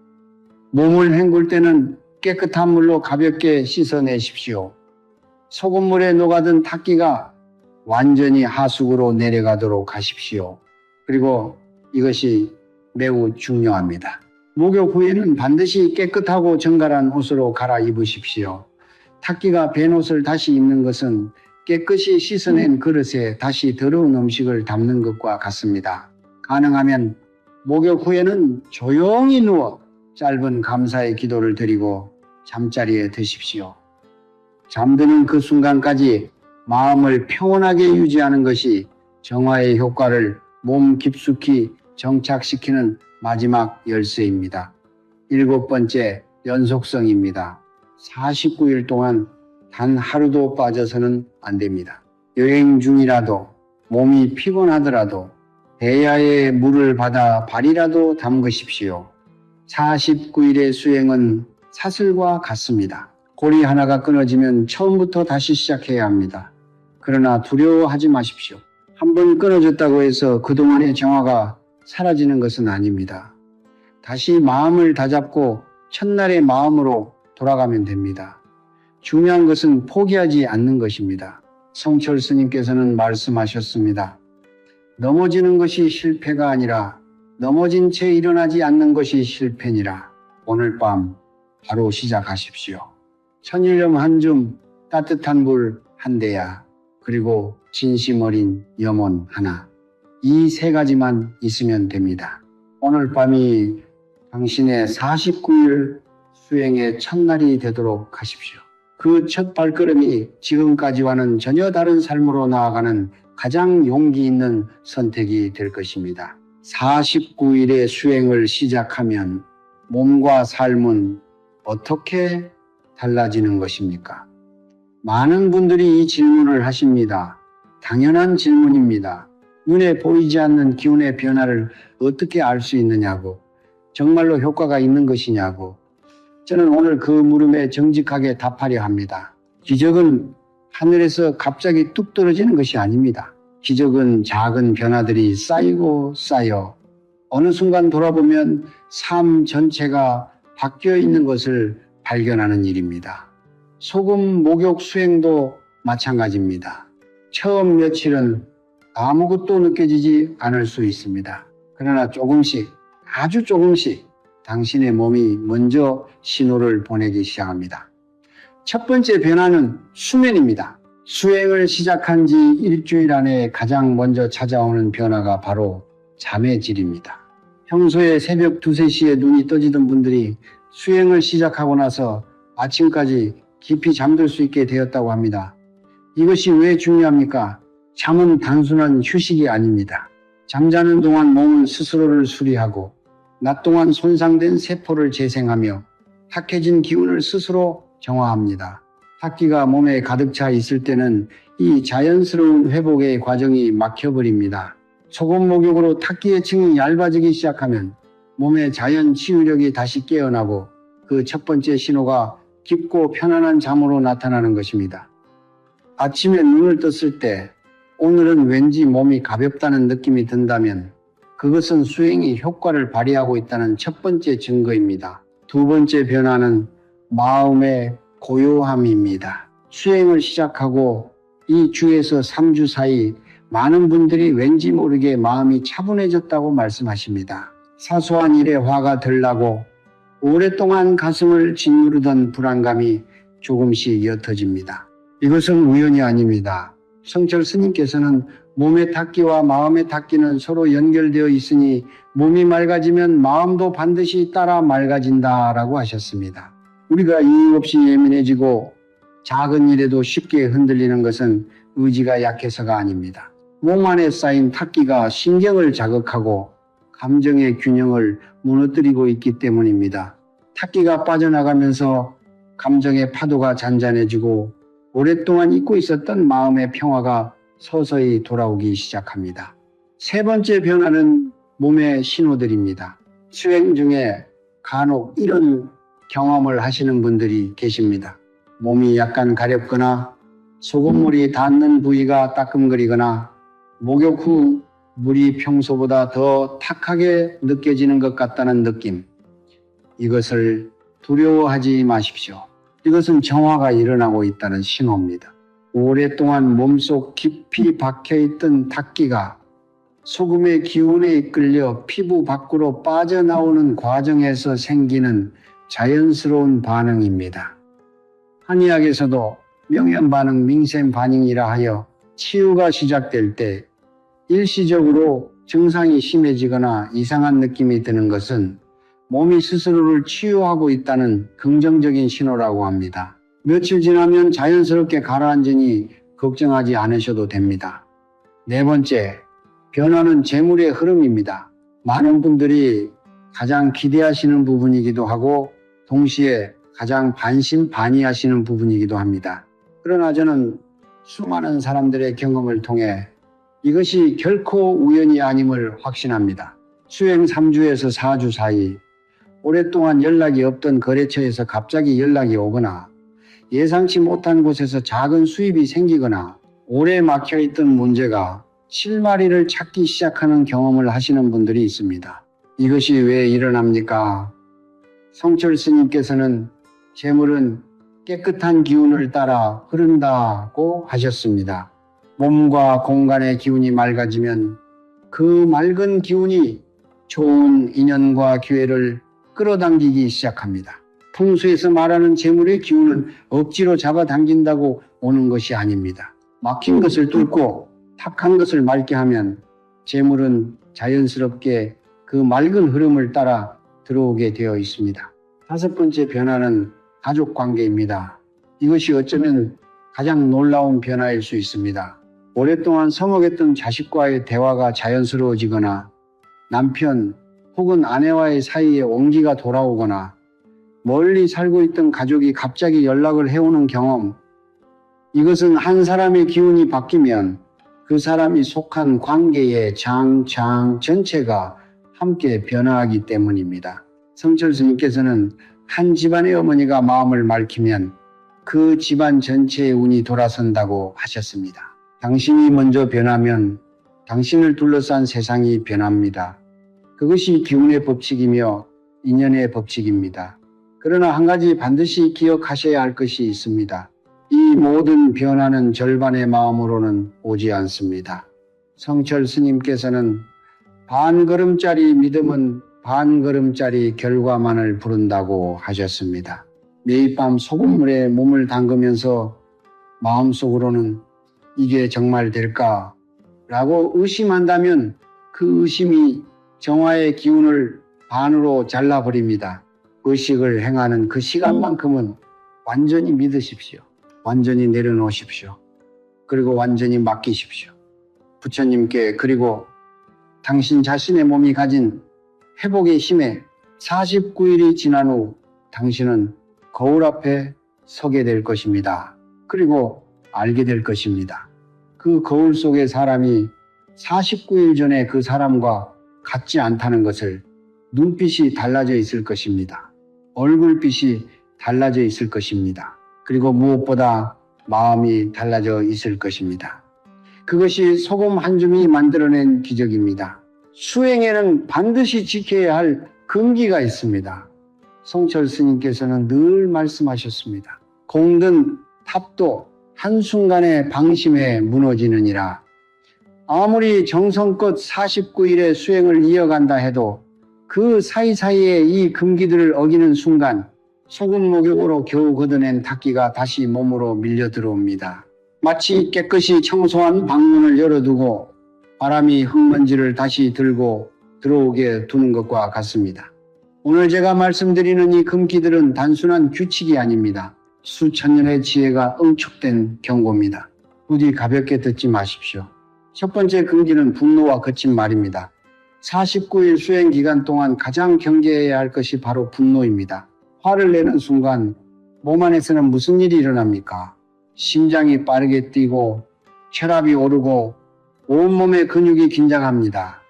몸을 헹굴 때는 깨끗한 물로 가볍게 씻어내십시오. 소금물에 녹아든 탁기가 완전히 하수구로 내려가도록 하십시오. 그리고 이것이 매우 중요합니다. 목욕 후에는 반드시 깨끗하고 정갈한 옷으로 갈아입으십시오. 탁기가 밴 옷을 다시 입는 것은 깨끗이 씻어낸 그릇에 다시 더러운 음식을 담는 것과 같습니다. 가능하면 목욕 후에는 조용히 누워 짧은 감사의 기도를 드리고 잠자리에 드십시오. 잠드는 그 순간까지 마음을 평온하게 유지하는 것이 정화의 효과를 몸 깊숙이 정착시키는 마지막 열쇠입니다. 일곱 번째, 연속성입니다. 49일 동안 단 하루도 빠져서는 안 됩니다. 여행 중이라도 몸이 피곤하더라도 대야에 물을 받아 발이라도 담그십시오. 49일의 수행은 사슬과 같습니다. 고리 하나가 끊어지면 처음부터 다시 시작해야 합니다. 그러나 두려워하지 마십시오. 한번 끊어졌다고 해서 그동안의 정화가 사라지는 것은 아닙니다. 다시 마음을 다잡고 첫날의 마음으로 돌아가면 됩니다. 중요한 것은 포기하지 않는 것입니다. 성철 스님께서는 말씀하셨습니다. 넘어지는 것이 실패가 아니라 넘어진 채 일어나지 않는 것이 실패니라. 오늘 밤 바로 시작하십시오. 천일염 한 줌, 따뜻한 물 한 대야, 그리고 진심 어린 염원 하나. 이 세 가지만 있으면 됩니다. 오늘 밤이 당신의 49일 수행의 첫날이 되도록 하십시오. 그 첫 발걸음이 지금까지와는 전혀 다른 삶으로 나아가는 가장 용기 있는 선택이 될 것입니다. 49일의 수행을 시작하면 몸과 삶은 어떻게 달라지는 것입니까? 많은 분들이 이 질문을 하십니다. 당연한 질문입니다. 눈에 보이지 않는 기운의 변화를 어떻게 알 수 있느냐고, 정말로 효과가 있는 것이냐고. 저는 오늘 그 물음에 정직하게 답하려 합니다. 기적은 하늘에서 갑자기 뚝 떨어지는 것이 아닙니다. 기적은 작은 변화들이 쌓이고 쌓여 어느 순간 돌아보면 삶 전체가 바뀌어 있는 것을 발견하는 일입니다. 소금 목욕 수행도 마찬가지입니다. 처음 며칠은 아무것도 느껴지지 않을 수 있습니다. 그러나 조금씩, 아주 조금씩 당신의 몸이 먼저 신호를 보내기 시작합니다. 첫 번째 변화는 수면입니다. 수행을 시작한 지 일주일 안에 가장 먼저 찾아오는 변화가 바로 잠의 질입니다. 평소에 새벽 2, 3시에 눈이 떠지던 분들이 수행을 시작하고 나서 아침까지 깊이 잠들 수 있게 되었다고 합니다. 이것이 왜 중요합니까? 잠은 단순한 휴식이 아닙니다. 잠자는 동안 몸은 스스로를 수리하고 낮 동안 손상된 세포를 재생하며 탁해진 기운을 스스로 정화합니다. 탁기가 몸에 가득 차 있을 때는 이 자연스러운 회복의 과정이 막혀버립니다. 소금 목욕으로 탁기의 층이 얇아지기 시작하면 몸의 자연 치유력이 다시 깨어나고 그 첫 번째 신호가 깊고 편안한 잠으로 나타나는 것입니다. 아침에 눈을 떴을 때 오늘은 왠지 몸이 가볍다는 느낌이 든다면 그것은 수행이 효과를 발휘하고 있다는 첫 번째 증거입니다. 두 번째 변화는 마음의 고요함입니다. 수행을 시작하고 이 주에서 3주 사이 많은 분들이 왠지 모르게 마음이 차분해졌다고 말씀하십니다. 사소한 일에 화가 덜 나고 오랫동안 가슴을 짓누르던 불안감이 조금씩 옅어집니다. 이것은 우연이 아닙니다. 성철 스님께서는 몸의 탁기와 마음의 탁기는 서로 연결되어 있으니 몸이 맑아지면 마음도 반드시 따라 맑아진다라고 하셨습니다. 우리가 이유 없이 예민해지고 작은 일에도 쉽게 흔들리는 것은 의지가 약해서가 아닙니다. 몸 안에 쌓인 탁기가 신경을 자극하고 감정의 균형을 무너뜨리고 있기 때문입니다. 탁기가 빠져나가면서 감정의 파도가 잔잔해지고 오랫동안 잊고 있었던 마음의 평화가 서서히 돌아오기 시작합니다. 세 번째 변화는 몸의 신호들입니다. 수행 중에 간혹 이런 경험을 하시는 분들이 계십니다. 몸이 약간 가렵거나 소금물이 닿는 부위가 따끔거리거나 목욕 후 물이 평소보다 더 탁하게 느껴지는 것 같다는 느낌. 이것을 두려워하지 마십시오. 이것은 정화가 일어나고 있다는 신호입니다. 오랫동안 몸속 깊이 박혀있던 탁기가 소금의 기운에 이끌려 피부 밖으로 빠져나오는 과정에서 생기는 자연스러운 반응입니다. 한의학에서도 명현반응, 민센반응이라 하여 치유가 시작될 때 일시적으로 증상이 심해지거나 이상한 느낌이 드는 것은 몸이 스스로를 치유하고 있다는 긍정적인 신호라고 합니다. 며칠 지나면 자연스럽게 가라앉으니 걱정하지 않으셔도 됩니다. 네 번째, 변화는 재물의 흐름입니다. 많은 분들이 가장 기대하시는 부분이기도 하고 동시에 가장 반신반의하시는 부분이기도 합니다. 그러나 저는 수많은 사람들의 경험을 통해 이것이 결코 우연이 아님을 확신합니다. 수행 3주에서 4주 사이 오랫동안 연락이 없던 거래처에서 갑자기 연락이 오거나 예상치 못한 곳에서 작은 수입이 생기거나 오래 막혀있던 문제가 실마리를 찾기 시작하는 경험을 하시는 분들이 있습니다. 이것이 왜 일어납니까? 성철 스님께서는 재물은 깨끗한 기운을 따라 흐른다고 하셨습니다. 몸과 공간의 기운이 맑아지면 그 맑은 기운이 좋은 인연과 기회를 끌어당기기 시작합니다. 풍수에서 말하는 재물의 기운은 억지로 잡아당긴다고 오는 것이 아닙니다. 막힌 것을 뚫고 탁한 것을 맑게 하면 재물은 자연스럽게 그 맑은 흐름을 따라 들어오게 되어 있습니다. 다섯 번째 변화는 가족 관계입니다. 이것이 어쩌면 가장 놀라운 변화일 수 있습니다. 오랫동안 서먹했던 자식과의 대화가 자연스러워지거나 남편 혹은 아내와의 사이에 온기가 돌아오거나 멀리 살고 있던 가족이 갑자기 연락을 해오는 경험, 이것은 한 사람의 기운이 바뀌면 그 사람이 속한 관계의 장장 전체가 함께 변화하기 때문입니다. 성철 스님께서는 한 집안의 어머니가 마음을 밝히면 그 집안 전체의 운이 돌아선다고 하셨습니다. 당신이 먼저 변하면 당신을 둘러싼 세상이 변합니다. 그것이 기운의 법칙이며 인연의 법칙입니다. 그러나 한 가지 반드시 기억하셔야 할 것이 있습니다. 이 모든 변화는 절반의 마음으로는 오지 않습니다. 성철 스님께서는 반걸음짜리 믿음은 반걸음짜리 결과만을 부른다고 하셨습니다. 매일 밤 소금물에 몸을 담그면서 마음속으로는 이게 정말 될까? 라고 의심한다면 그 의심이 정화의 기운을 반으로 잘라버립니다. 의식을 행하는 그 시간만큼은 완전히 믿으십시오. 완전히 내려놓으십시오. 그리고 완전히 맡기십시오. 부처님께, 그리고 당신 자신의 몸이 가진 회복의 힘에 49일이 지난 후 당신은 거울 앞에 서게 될 것입니다. 그리고 알게 될 것입니다. 그 거울 속의 사람이 49일 전에 그 사람과 같지 않다는 것을, 눈빛이 달라져 있을 것입니다. 얼굴빛이 달라져 있을 것입니다. 그리고 무엇보다 마음이 달라져 있을 것입니다. 그것이 소금 한 줌이 만들어낸 기적입니다. 수행에는 반드시 지켜야 할 금기가 있습니다. 성철 스님께서는 늘 말씀하셨습니다. 공든 탑도 한순간의 방심에 무너지느니라. 아무리 정성껏 49일의 수행을 이어간다 해도 그 사이사이에 이 금기들을 어기는 순간 소금 목욕으로 겨우 걷어낸 탁기가 다시 몸으로 밀려 들어옵니다. 마치 깨끗이 청소한 방문을 열어두고 바람이 흙먼지를 다시 들고 들어오게 두는 것과 같습니다. 오늘 제가 말씀드리는 이 금기들은 단순한 규칙이 아닙니다. 수천 년의 지혜가 응축된 경고입니다. 부디 가볍게 듣지 마십시오. 첫 번째 금기는 분노와 거친 말입니다. 49일 수행 기간 동안 가장 경계해야 할 것이 바로 분노입니다. 화를 내는 순간 몸 안에서는 무슨 일이 일어납니까? 심장이 빠르게 뛰고 혈압이 오르고 온몸의 근육이 긴장합니다.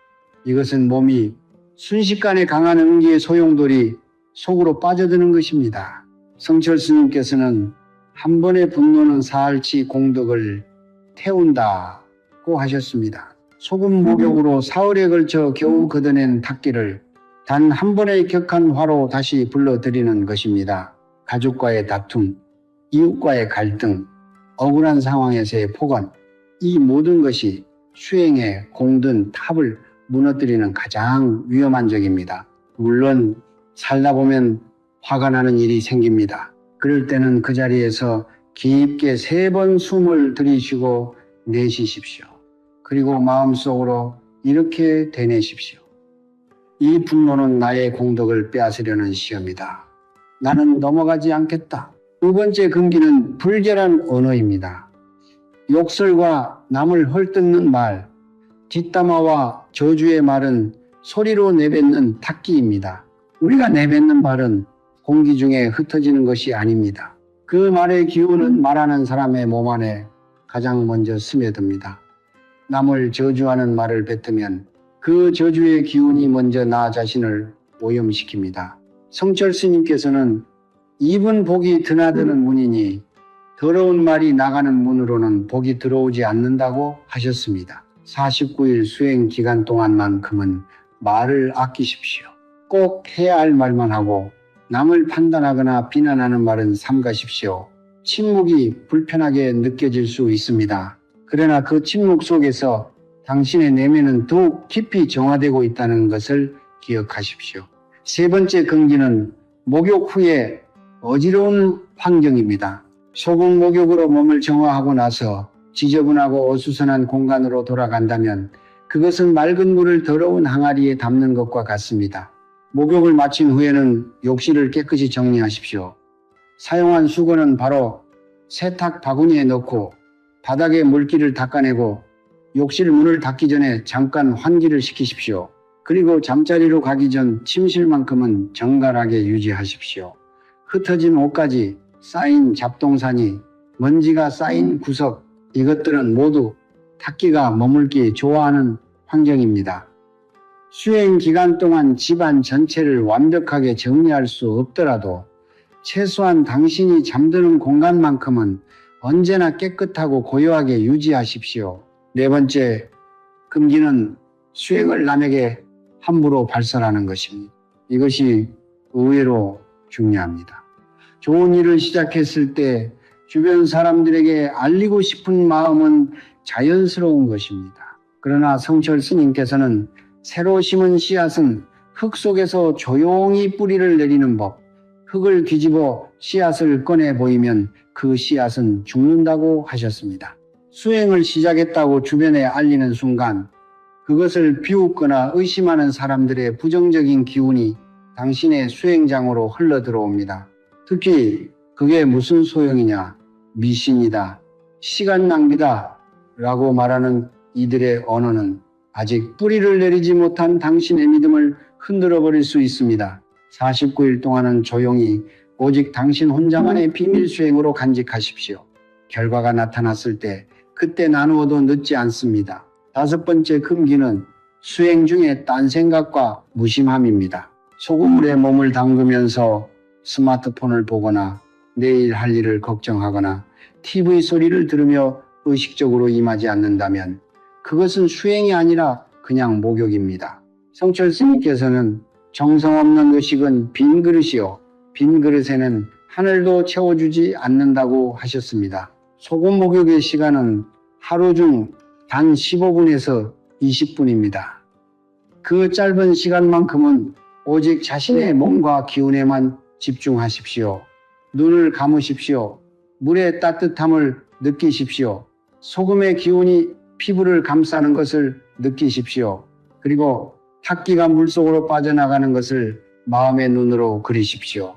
이것은 몸이 순식간에 강한 응기의 소용돌이 속으로 빠져드는 것입니다. 성철 스님께서는 한 번의 분노는 사할치 공덕을 태운다고 하셨습니다. 소금 목욕으로 사흘에 걸쳐 겨우 걷어낸 탁기를 단 한 번의 격한 화로 다시 불러들이는 것입니다. 가족과의 다툼, 이웃과의 갈등, 억울한 상황에서의 폭언, 이 모든 것이 수행의 공든 탑을 무너뜨리는 가장 위험한 적입니다. 물론 살다 보면 화가 나는 일이 생깁니다. 그럴 때는 그 자리에서 깊게 3번 숨을 들이쉬고 내쉬십시오. 그리고 마음속으로 이렇게 되뇌십시오. 이 분노는 나의 공덕을 빼앗으려는 시험이다. 나는 넘어가지 않겠다. 두 번째 금기는 불결한 언어입니다. 욕설과 남을 헐뜯는 말, 뒷담화와 저주의 말은 소리로 내뱉는 탁기입니다. 우리가 내뱉는 말은 공기 중에 흩어지는 것이 아닙니다. 그 말의 기운은 말하는 사람의 몸 안에 가장 먼저 스며듭니다. 남을 저주하는 말을 뱉으면 그 저주의 기운이 먼저 나 자신을 오염시킵니다. 성철 스님께서는 입은 복이 드나드는 문이니 더러운 말이 나가는 문으로는 복이 들어오지 않는다고 하셨습니다. 49일 수행 기간 동안만큼은 말을 아끼십시오. 꼭 해야 할 말만 하고 남을 판단하거나 비난하는 말은 삼가십시오. 침묵이 불편하게 느껴질 수 있습니다. 그러나 그 침묵 속에서 당신의 내면은 더욱 깊이 정화되고 있다는 것을 기억하십시오. 세 번째 금기는 목욕 후에 어지러운 환경입니다. 소금 목욕으로 몸을 정화하고 나서 지저분하고 어수선한 공간으로 돌아간다면 그것은 맑은 물을 더러운 항아리에 담는 것과 같습니다. 목욕을 마친 후에는 욕실을 깨끗이 정리하십시오. 사용한 수건은 바로 세탁 바구니에 넣고 바닥에 물기를 닦아내고 욕실 문을 닫기 전에 잠깐 환기를 시키십시오. 그리고 잠자리로 가기 전 침실만큼은 정갈하게 유지하십시오. 흩어진 옷가지, 쌓인 잡동사니, 먼지가 쌓인 구석, 이것들은 모두 탁기가 머물기 좋아하는 환경입니다. 수행 기간 동안 집안 전체를 완벽하게 정리할 수 없더라도 최소한 당신이 잠드는 공간만큼은 언제나 깨끗하고 고요하게 유지하십시오. 네 번째, 금기는 수행을 남에게 함부로 발설하는 것입니다. 이것이 의외로 중요합니다. 좋은 일을 시작했을 때 주변 사람들에게 알리고 싶은 마음은 자연스러운 것입니다. 그러나 성철 스님께서는 새로 심은 씨앗은 흙 속에서 조용히 뿌리를 내리는 법, 흙을 뒤집어 씨앗을 꺼내 보이면 그 씨앗은 죽는다고 하셨습니다. 수행을 시작했다고 주변에 알리는 순간 그것을 비웃거나 의심하는 사람들의 부정적인 기운이 당신의 수행장으로 흘러들어옵니다. 특히 그게 무슨 소용이냐, 미신이다, 시간 낭비다 라고 말하는 이들의 언어는 아직 뿌리를 내리지 못한 당신의 믿음을 흔들어 버릴 수 있습니다. 49일 동안은 조용히 오직 당신 혼자만의 비밀 수행으로 간직하십시오. 결과가 나타났을 때 그때 나누어도 늦지 않습니다. 다섯 번째 금기는 수행 중에 딴 생각과 무심함입니다. 소금물에 몸을 담그면서 스마트폰을 보거나 내일 할 일을 걱정하거나 TV 소리를 들으며 의식적으로 임하지 않는다면 그것은 수행이 아니라 그냥 목욕입니다. 성철 스님께서는 정성 없는 의식은 빈 그릇이요, 빈 그릇에는 하늘도 채워주지 않는다고 하셨습니다. 소금 목욕의 시간은 하루 중 단 15분에서 20분입니다. 그 짧은 시간만큼은 오직 자신의 몸과 기운에만 집중하십시오. 눈을 감으십시오. 물의 따뜻함을 느끼십시오. 소금의 기운이 피부를 감싸는 것을 느끼십시오. 그리고 탁기가 물속으로 빠져나가는 것을 마음의 눈으로 그리십시오.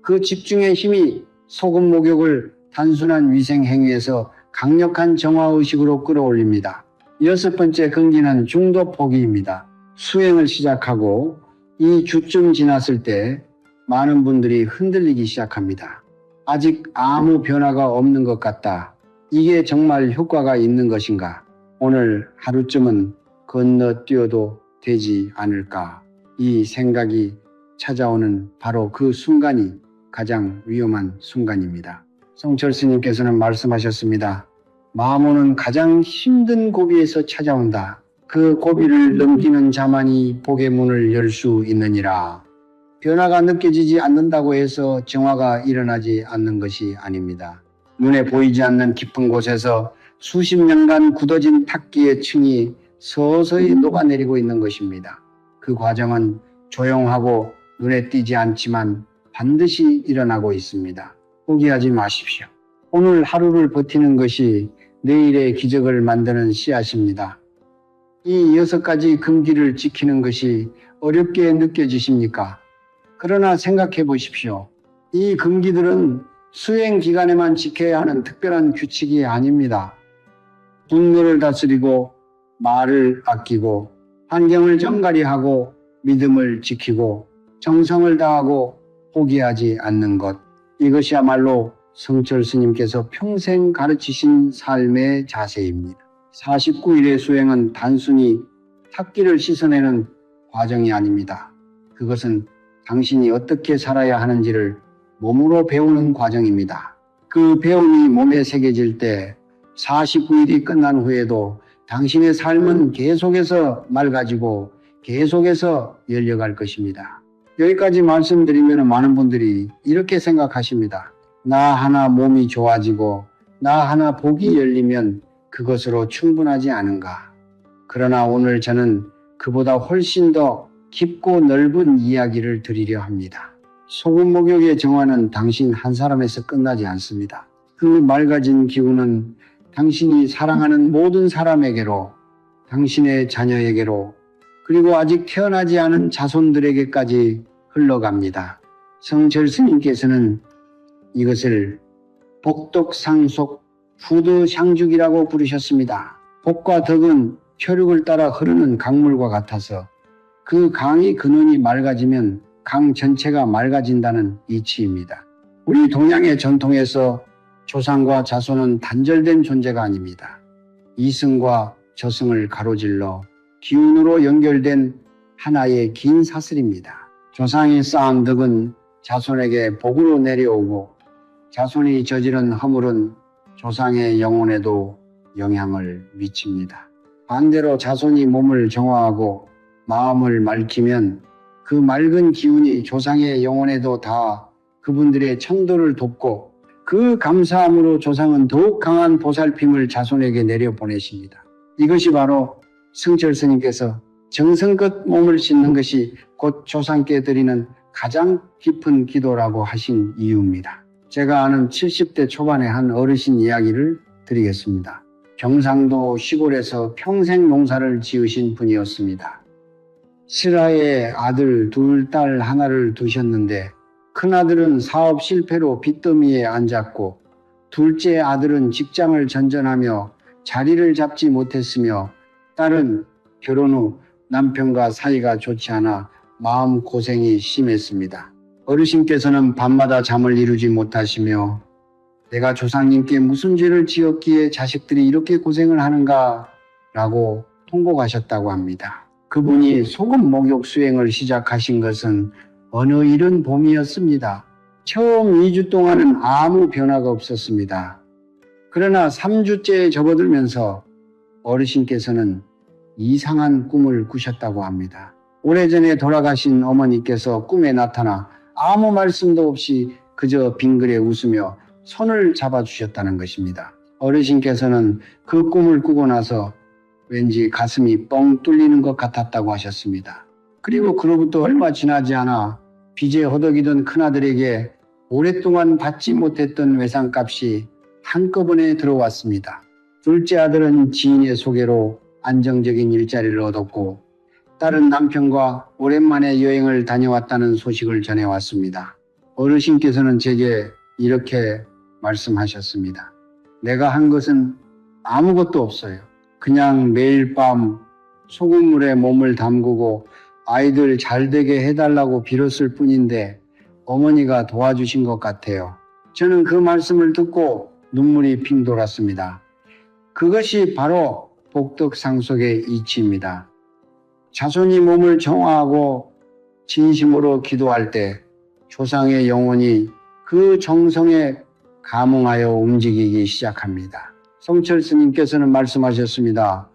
그 집중의 힘이 소금 목욕을 단순한 위생 행위에서 강력한 정화의식으로 끌어올립니다. 여섯 번째 금기는 중도 포기입니다. 수행을 시작하고 이 주쯤 지났을 때 많은 분들이 흔들리기 시작합니다. 아직 아무 변화가 없는 것 같다. 이게 정말 효과가 있는 것인가? 오늘 하루쯤은 건너뛰어도 되지 않을까? 이 생각이 찾아오는 바로 그 순간이 가장 위험한 순간입니다. 성철 스님께서는 말씀하셨습니다. 마모는 가장 힘든 고비에서 찾아온다. 그 고비를 넘기는 자만이 복의 문을 열 수 있느니라. 변화가 느껴지지 않는다고 해서 정화가 일어나지 않는 것이 아닙니다. 눈에 보이지 않는 깊은 곳에서 수십 년간 굳어진 탁기의 층이 서서히 녹아내리고 있는 것입니다. 그 과정은 조용하고 눈에 띄지 않지만 반드시 일어나고 있습니다. 포기하지 마십시오. 오늘 하루를 버티는 것이 내일의 기적을 만드는 씨앗입니다. 이 6가지 금기를 지키는 것이 어렵게 느껴지십니까? 그러나 생각해 보십시오. 이 금기들은 수행 기간에만 지켜야 하는 특별한 규칙이 아닙니다. 분노를 다스리고 말을 아끼고 환경을 정갈히 하고 믿음을 지키고 정성을 다하고 포기하지 않는 것. 이것이야말로 성철 스님께서 평생 가르치신 삶의 자세입니다. 49일의 수행은 단순히 탁기를 씻어내는 과정이 아닙니다. 그것은 당신이 어떻게 살아야 하는지를 몸으로 배우는 과정입니다. 그 배움이 몸에 새겨질 때 49일이 끝난 후에도 당신의 삶은 계속해서 맑아지고 계속해서 열려갈 것입니다. 여기까지 말씀드리면 많은 분들이 이렇게 생각하십니다. 나 하나 몸이 좋아지고 나 하나 복이 열리면 그것으로 충분하지 않은가. 그러나 오늘 저는 그보다 훨씬 더 깊고 넓은 이야기를 드리려 합니다. 소금 목욕의 정화는 당신 한 사람에서 끝나지 않습니다. 그 맑아진 기운은 당신이 사랑하는 모든 사람에게로, 당신의 자녀에게로, 그리고 아직 태어나지 않은 자손들에게까지 흘러갑니다. 성철 스님께서는 이것을 복덕상속 후드샹죽이라고 부르셨습니다. 복과 덕은 혈육을 따라 흐르는 강물과 같아서 그 강의 근원이 맑아지면 강 전체가 맑아진다는 이치입니다. 우리 동양의 전통에서 조상과 자손은 단절된 존재가 아닙니다. 이승과 저승을 가로질러 기운으로 연결된 하나의 긴 사슬입니다. 조상이 쌓은 덕은 자손에게 복으로 내려오고 자손이 저지른 허물은 조상의 영혼에도 영향을 미칩니다. 반대로 자손이 몸을 정화하고 마음을 맑히면 그 맑은 기운이 조상의 영혼에도 닿아 그분들의 천도를 돕고 그 감사함으로 조상은 더욱 강한 보살핌을 자손에게 내려보내십니다. 이것이 바로 성철 스님께서 정성껏 몸을 씻는 것이 곧 조상께 드리는 가장 깊은 기도라고 하신 이유입니다. 제가 아는 70대 초반의 한 어르신 이야기를 드리겠습니다. 경상도 시골에서 평생 농사를 지으신 분이었습니다. 실화에 아들 둘, 딸 하나를 두셨는데 큰아들은 사업 실패로 빚더미에 앉았고 둘째 아들은 직장을 전전하며 자리를 잡지 못했으며 딸은 결혼 후 남편과 사이가 좋지 않아 마음고생이 심했습니다. 어르신께서는 밤마다 잠을 이루지 못하시며 내가 조상님께 무슨 죄를 지었기에 자식들이 이렇게 고생을 하는가 라고 통곡하셨다고 합니다. 그분이 소금 목욕 수행을 시작하신 것은 어느 이른 봄이었습니다. 처음 2주 동안은 아무 변화가 없었습니다. 그러나 3주째에 접어들면서 어르신께서는 이상한 꿈을 꾸셨다고 합니다. 오래전에 돌아가신 어머니께서 꿈에 나타나 아무 말씀도 없이 그저 빙그레 웃으며 손을 잡아주셨다는 것입니다. 어르신께서는 그 꿈을 꾸고 나서 왠지 가슴이 뻥 뚫리는 것 같았다고 하셨습니다. 그리고 그로부터 얼마 지나지 않아 빚에 허덕이던 큰아들에게 오랫동안 받지 못했던 외상값이 한꺼번에 들어왔습니다. 둘째 아들은 지인의 소개로 안정적인 일자리를 얻었고 딸은 남편과 오랜만에 여행을 다녀왔다는 소식을 전해왔습니다. 어르신께서는 제게 이렇게 말씀하셨습니다. 내가 한 것은 아무것도 없어요. 그냥 매일 밤 소금물에 몸을 담그고 아이들 잘 되게 해달라고 빌었을 뿐인데 어머니가 도와주신 것 같아요. 저는 그 말씀을 듣고 눈물이 핑 돌았습니다. 그것이 바로 복덕상속의 이치입니다. 자손이 몸을 정화하고 진심으로 기도할 때 조상의 영혼이 그 정성에 감응하여 움직이기 시작합니다. 성철 스님께서는 말씀하셨습니다.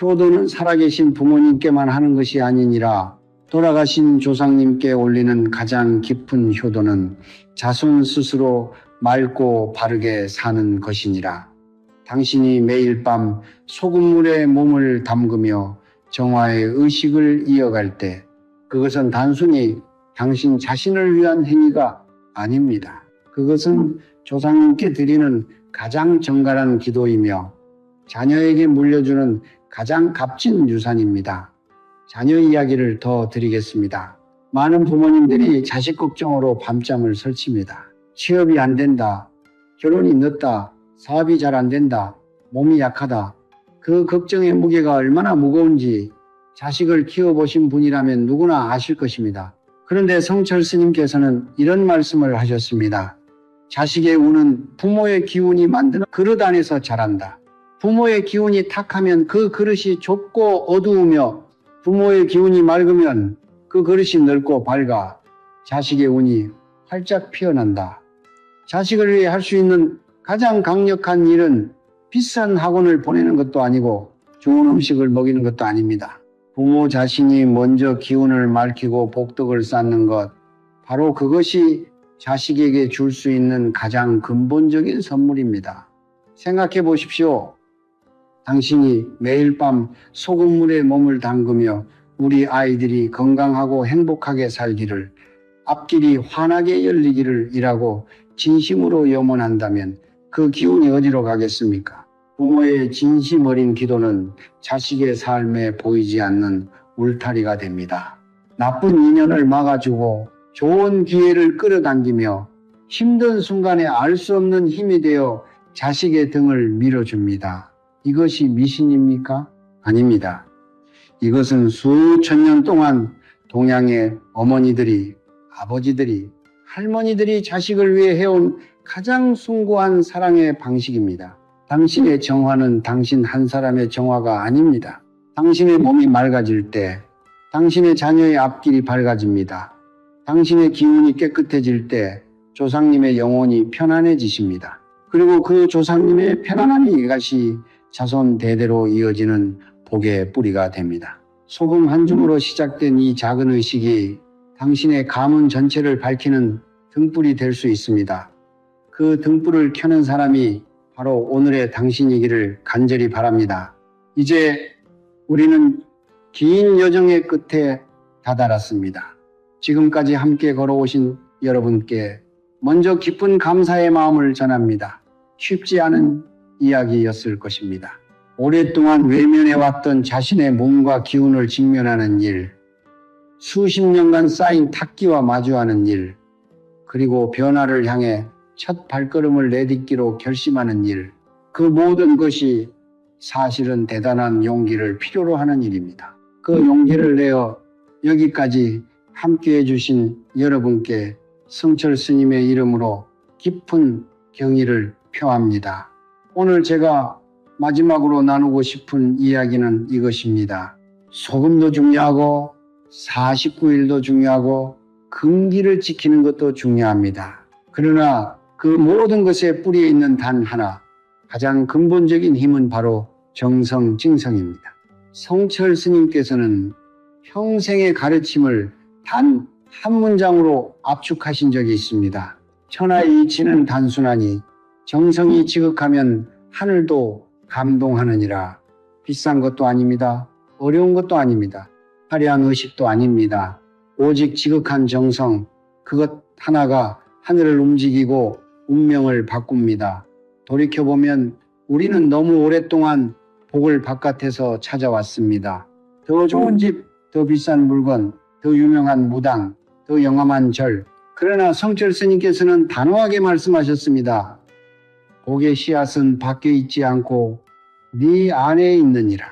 효도는 살아계신 부모님께만 하는 것이 아니니라 돌아가신 조상님께 올리는 가장 깊은 효도는 자손 스스로 맑고 바르게 사는 것이니라. 당신이 매일 밤 소금물에 몸을 담그며 정화의 의식을 이어갈 때 그것은 단순히 당신 자신을 위한 행위가 아닙니다. 그것은 조상님께 드리는 가장 정갈한 기도이며 자녀에게 물려주는 가장 값진 유산입니다. 자녀 이야기를 더 드리겠습니다. 많은 부모님들이 자식 걱정으로 밤잠을 설칩니다. 취업이 안 된다, 결혼이 늦다, 사업이 잘 안 된다, 몸이 약하다. 그 걱정의 무게가 얼마나 무거운지 자식을 키워보신 분이라면 누구나 아실 것입니다. 그런데 성철 스님께서는 이런 말씀을 하셨습니다. 자식의 운은 부모의 기운이 만드는 그릇 안에서 자란다. 부모의 기운이 탁하면 그 그릇이 좁고 어두우며 부모의 기운이 맑으면 그 그릇이 넓고 밝아 자식의 운이 활짝 피어난다. 자식을 위해 할 수 있는 가장 강력한 일은 비싼 학원을 보내는 것도 아니고 좋은 음식을 먹이는 것도 아닙니다. 부모 자신이 먼저 기운을 맑히고 복덕을 쌓는 것, 바로 그것이 자식에게 줄 수 있는 가장 근본적인 선물입니다. 생각해 보십시오. 당신이 매일 밤 소금물에 몸을 담그며 우리 아이들이 건강하고 행복하게 살기를, 앞길이 환하게 열리기를 이라고 진심으로 염원한다면 그 기운이 어디로 가겠습니까? 부모의 진심 어린 기도는 자식의 삶에 보이지 않는 울타리가 됩니다. 나쁜 인연을 막아주고 좋은 기회를 끌어당기며 힘든 순간에 알 수 없는 힘이 되어 자식의 등을 밀어줍니다. 이것이 미신입니까? 아닙니다. 이것은 수천 년 동안 동양의 어머니들이, 아버지들이, 할머니들이 자식을 위해 해온 가장 숭고한 사랑의 방식입니다. 당신의 정화는 당신 한 사람의 정화가 아닙니다. 당신의 몸이 맑아질 때 당신의 자녀의 앞길이 밝아집니다. 당신의 기운이 깨끗해질 때 조상님의 영혼이 편안해지십니다. 그리고 그 조상님의 편안함이 이것이 자손 대대로 이어지는 복의 뿌리가 됩니다. 소금 한 줌으로 시작된 이 작은 의식이 당신의 가문 전체를 밝히는 등불이 될 수 있습니다. 그 등불을 켜는 사람이 바로 오늘의 당신이기를 간절히 바랍니다. 이제 우리는 긴 여정의 끝에 다다랐습니다. 지금까지 함께 걸어오신 여러분께 먼저 깊은 감사의 마음을 전합니다. 쉽지 않은 이야기였을 것입니다. 오랫동안 외면해왔던 자신의 몸과 기운을 직면하는 일, 수십 년간 쌓인 탁기와 마주하는 일, 그리고 변화를 향해 첫 발걸음을 내딛기로 결심하는 일, 그 모든 것이 사실은 대단한 용기를 필요로 하는 일입니다. 그 용기를 내어 여기까지 함께 해주신 여러분께 성철 스님의 이름으로 깊은 경의를 표합니다. 오늘 제가 마지막으로 나누고 싶은 이야기는 이것입니다. 소금도 중요하고 49일도 중요하고 금기를 지키는 것도 중요합니다. 그러나 그 모든 것의 뿌리에 있는 단 하나, 가장 근본적인 힘은 바로 정성징성입니다. 성철 스님께서는 평생의 가르침을 단 한 문장으로 압축하신 적이 있습니다. 천하의 이치는 단순하니 정성이 지극하면 하늘도 감동하느니라. 비싼 것도 아닙니다. 어려운 것도 아닙니다. 화려한 의식도 아닙니다. 오직 지극한 정성, 그것 하나가 하늘을 움직이고 운명을 바꿉니다. 돌이켜보면 우리는 너무 오랫동안 복을 바깥에서 찾아왔습니다. 더 좋은 집, 더 비싼 물건, 더 유명한 무당, 더 영험한 절. 그러나 성철 스님께서는 단호하게 말씀하셨습니다. 복의 씨앗은 밖에 있지 않고 네 안에 있느니라.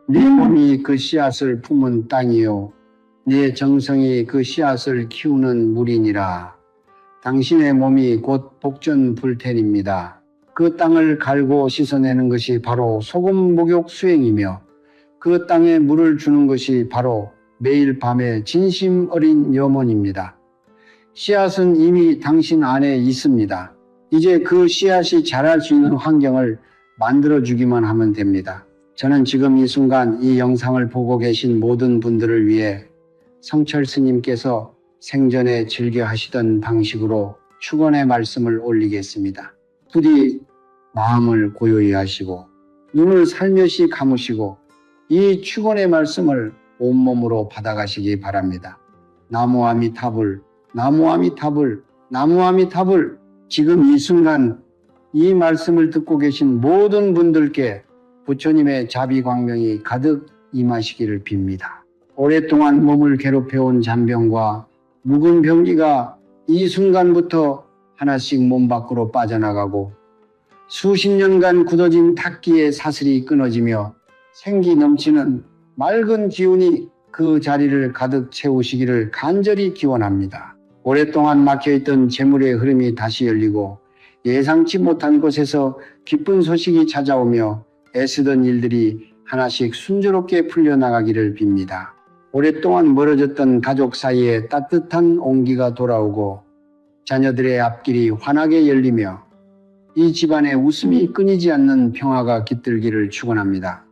네 몸이 그 씨앗을 품은 땅이요, 네 정성이 그 씨앗을 키우는 물이니라. 당신의 몸이 곧 복전불태입니다. 그 땅을 갈고 씻어내는 것이 바로 소금 목욕 수행이며 그 땅에 물을 주는 것이 바로 매일 밤의 진심 어린 염원입니다. 씨앗은 이미 당신 안에 있습니다. 이제 그 씨앗이 자랄 수 있는 환경을 만들어주기만 하면 됩니다. 저는 지금 이 순간 이 영상을 보고 계신 모든 분들을 위해 성철 스님께서 생전에 즐겨 하시던 방식으로 축원의 말씀을 올리겠습니다. 부디 마음을 고요히 하시고 눈을 살며시 감으시고 이 축원의 말씀을 온몸으로 받아가시기 바랍니다. 나무아미타불, 나무아미타불, 나무아미타불. 지금 이 순간 이 말씀을 듣고 계신 모든 분들께 부처님의 자비광명이 가득 임하시기를 빕니다. 오랫동안 몸을 괴롭혀온 잔병과 묵은 병기가 이 순간부터 하나씩 몸 밖으로 빠져나가고 수십 년간 굳어진 탁기의 사슬이 끊어지며 생기 넘치는 맑은 기운이 그 자리를 가득 채우시기를 간절히 기원합니다. 오랫동안 막혀있던 재물의 흐름이 다시 열리고 예상치 못한 곳에서 기쁜 소식이 찾아오며 애쓰던 일들이 하나씩 순조롭게 풀려나가기를 빕니다. 오랫동안 멀어졌던 가족 사이에 따뜻한 온기가 돌아오고 자녀들의 앞길이 환하게 열리며 이 집안에 웃음이 끊이지 않는 평화가 깃들기를 축원합니다.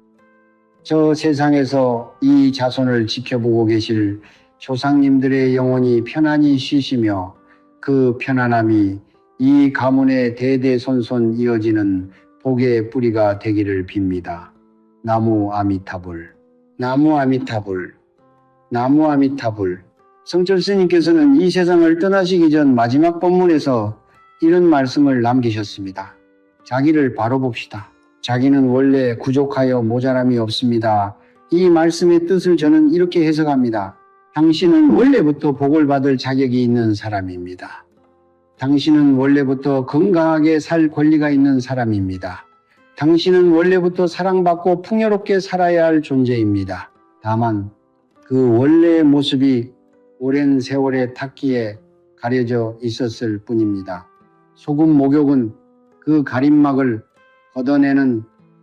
저 세상에서 이 자손을 지켜보고 계실 조상님들의 영혼이 편안히 쉬시며 그 편안함이 이 가문의 대대손손 이어지는 복의 뿌리가 되기를 빕니다. 나무 아미타불, 나무 아미타불, 나무 아미타불. 성철 스님께서는 이 세상을 떠나시기 전 마지막 법문에서 이런 말씀을 남기셨습니다. 자기를 바로 봅시다. 자기는 원래 부족하여 모자람이 없습니다. 이 말씀의 뜻을 저는 이렇게 해석합니다. 당신은 원래부터 복을 받을 자격이 있는 사람입니다. 당신은 원래부터 건강하게 살 권리가 있는 사람입니다. 당신은 원래부터 사랑받고 풍요롭게 살아야 할 존재입니다. 다만 그 원래의 모습이 오랜 세월의 탁기에 가려져 있었을 뿐입니다. 소금 목욕은 그 가림막을 걷어내는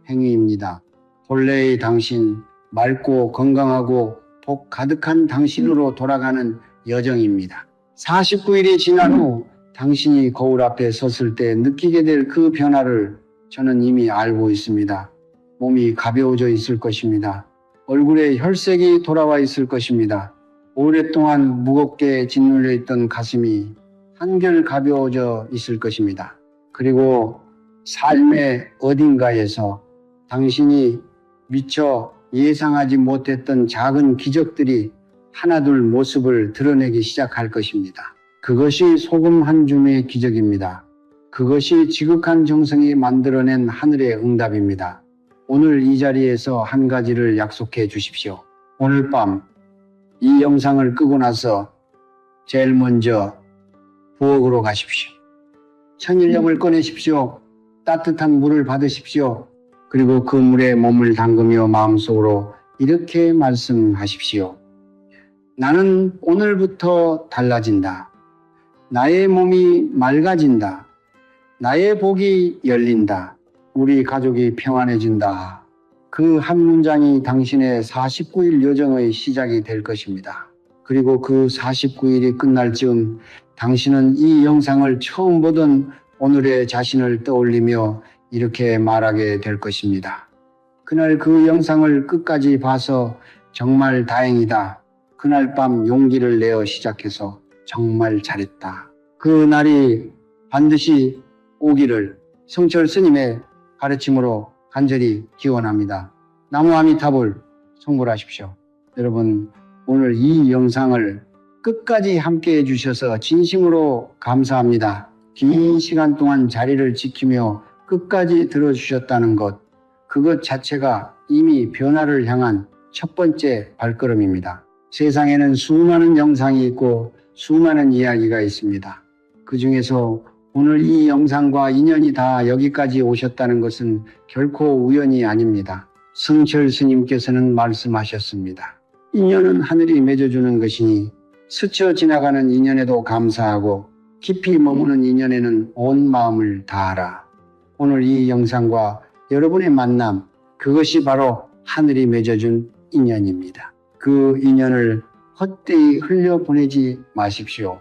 행위입니다. 본래의 당신, 맑고 건강하고 복 가득한 당신으로 돌아가는 여정입니다. 49일이 지난 후 당신이 거울 앞에 섰을 때 느끼게 될 그 변화를 저는 이미 알고 있습니다. 몸이 가벼워져 있을 것입니다. 얼굴에 혈색이 돌아와 있을 것입니다. 오랫동안 무겁게 짓눌려 있던 가슴이 한결 가벼워져 있을 것입니다. 그리고 삶의 어딘가에서 당신이 미처 예상하지 못했던 작은 기적들이 하나둘 모습을 드러내기 시작할 것입니다. 그것이 소금 한 줌의 기적입니다. 그것이 지극한 정성이 만들어낸 하늘의 응답입니다. 오늘 이 자리에서 한 가지를 약속해 주십시오. 오늘 밤 이 영상을 끄고 나서 제일 먼저 부엌으로 가십시오. 천일염을 꺼내십시오. 따뜻한 물을 받으십시오. 그리고 그 물에 몸을 담그며 마음속으로 이렇게 말씀하십시오. 나는 오늘부터 달라진다. 나의 몸이 맑아진다. 나의 복이 열린다. 우리 가족이 평안해진다. 그 한 문장이 당신의 49일 여정의 시작이 될 것입니다. 그리고 그 49일이 끝날 즈음 당신은 이 영상을 처음 보던 오늘의 자신을 떠올리며 이렇게 말하게 될 것입니다. 그날 그 영상을 끝까지 봐서 정말 다행이다. 그날 밤 용기를 내어 시작해서 정말 잘했다. 그 날이 반드시 오기를 성철 스님의 가르침으로 간절히 기원합니다. 나무 아미타불 성불하십시오. 여러분, 오늘 이 영상을 끝까지 함께 해주셔서 진심으로 감사합니다. 긴 시간 동안 자리를 지키며 끝까지 들어주셨다는 것, 그것 자체가 이미 변화를 향한 첫 번째 발걸음입니다. 세상에는 수많은 영상이 있고 수많은 이야기가 있습니다. 그 중에서 오늘 이 영상과 인연이 다 여기까지 오셨다는 것은 결코 우연이 아닙니다. 성철 스님께서는 말씀하셨습니다. 인연은 하늘이 맺어주는 것이니 스쳐 지나가는 인연에도 감사하고 깊이 머무는 인연에는 온 마음을 다하라. 오늘 이 영상과 여러분의 만남, 그것이 바로 하늘이 맺어준 인연입니다. 그 인연을 헛되이 흘려보내지 마십시오.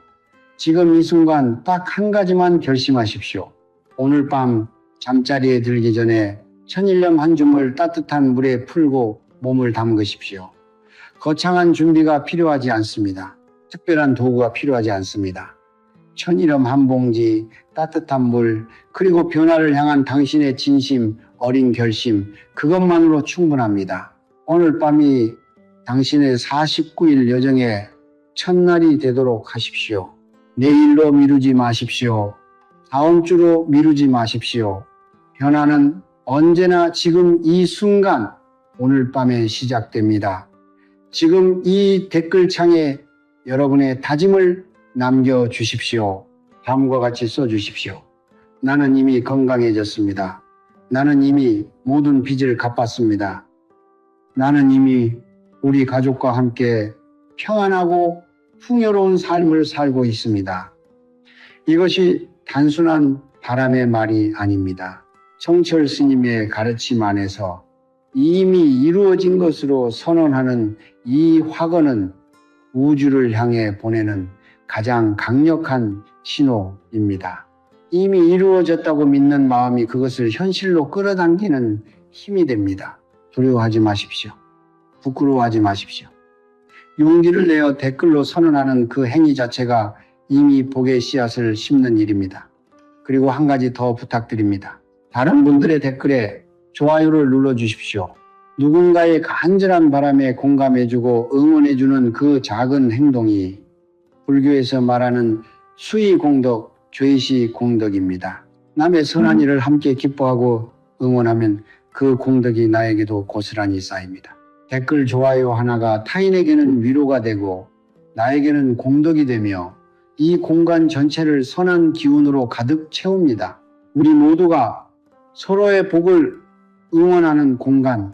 지금 이 순간 딱 한 가지만 결심하십시오. 오늘 밤 잠자리에 들기 전에 천일염 한 줌을 따뜻한 물에 풀고 몸을 담그십시오. 거창한 준비가 필요하지 않습니다. 특별한 도구가 필요하지 않습니다. 천일염 한 봉지, 따뜻한 물, 그리고 변화를 향한 당신의 진심, 어린 결심, 그것만으로 충분합니다. 오늘 밤이 당신의 49일 여정의 첫날이 되도록 하십시오. 내일로 미루지 마십시오. 다음 주로 미루지 마십시오. 변화는 언제나 지금 이 순간, 오늘 밤에 시작됩니다. 지금 이 댓글창에 여러분의 다짐을 남겨주십시오. 다음과 같이 써주십시오. 나는 이미 건강해졌습니다. 나는 이미 모든 빚을 갚았습니다. 나는 이미 우리 가족과 함께 평안하고 풍요로운 삶을 살고 있습니다. 이것이 단순한 바람의 말이 아닙니다. 성철 스님의 가르침 안에서 이미 이루어진 것으로 선언하는 이 화건은 우주를 향해 보내는 가장 강력한 신호입니다. 이미 이루어졌다고 믿는 마음이 그것을 현실로 끌어당기는 힘이 됩니다. 두려워하지 마십시오. 부끄러워하지 마십시오. 용기를 내어 댓글로 선언하는 그 행위 자체가 이미 복의 씨앗을 심는 일입니다. 그리고 한 가지 더 부탁드립니다. 다른 분들의 댓글에 좋아요를 눌러주십시오. 누군가의 간절한 바람에 공감해주고 응원해주는 그 작은 행동이 불교에서 말하는 수의 공덕, 죄시 공덕입니다. 남의 선한 일을 함께 기뻐하고 응원하면 그 공덕이 나에게도 고스란히 쌓입니다. 댓글 좋아요 하나가 타인에게는 위로가 되고 나에게는 공덕이 되며 이 공간 전체를 선한 기운으로 가득 채웁니다. 우리 모두가 서로의 복을 응원하는 공간,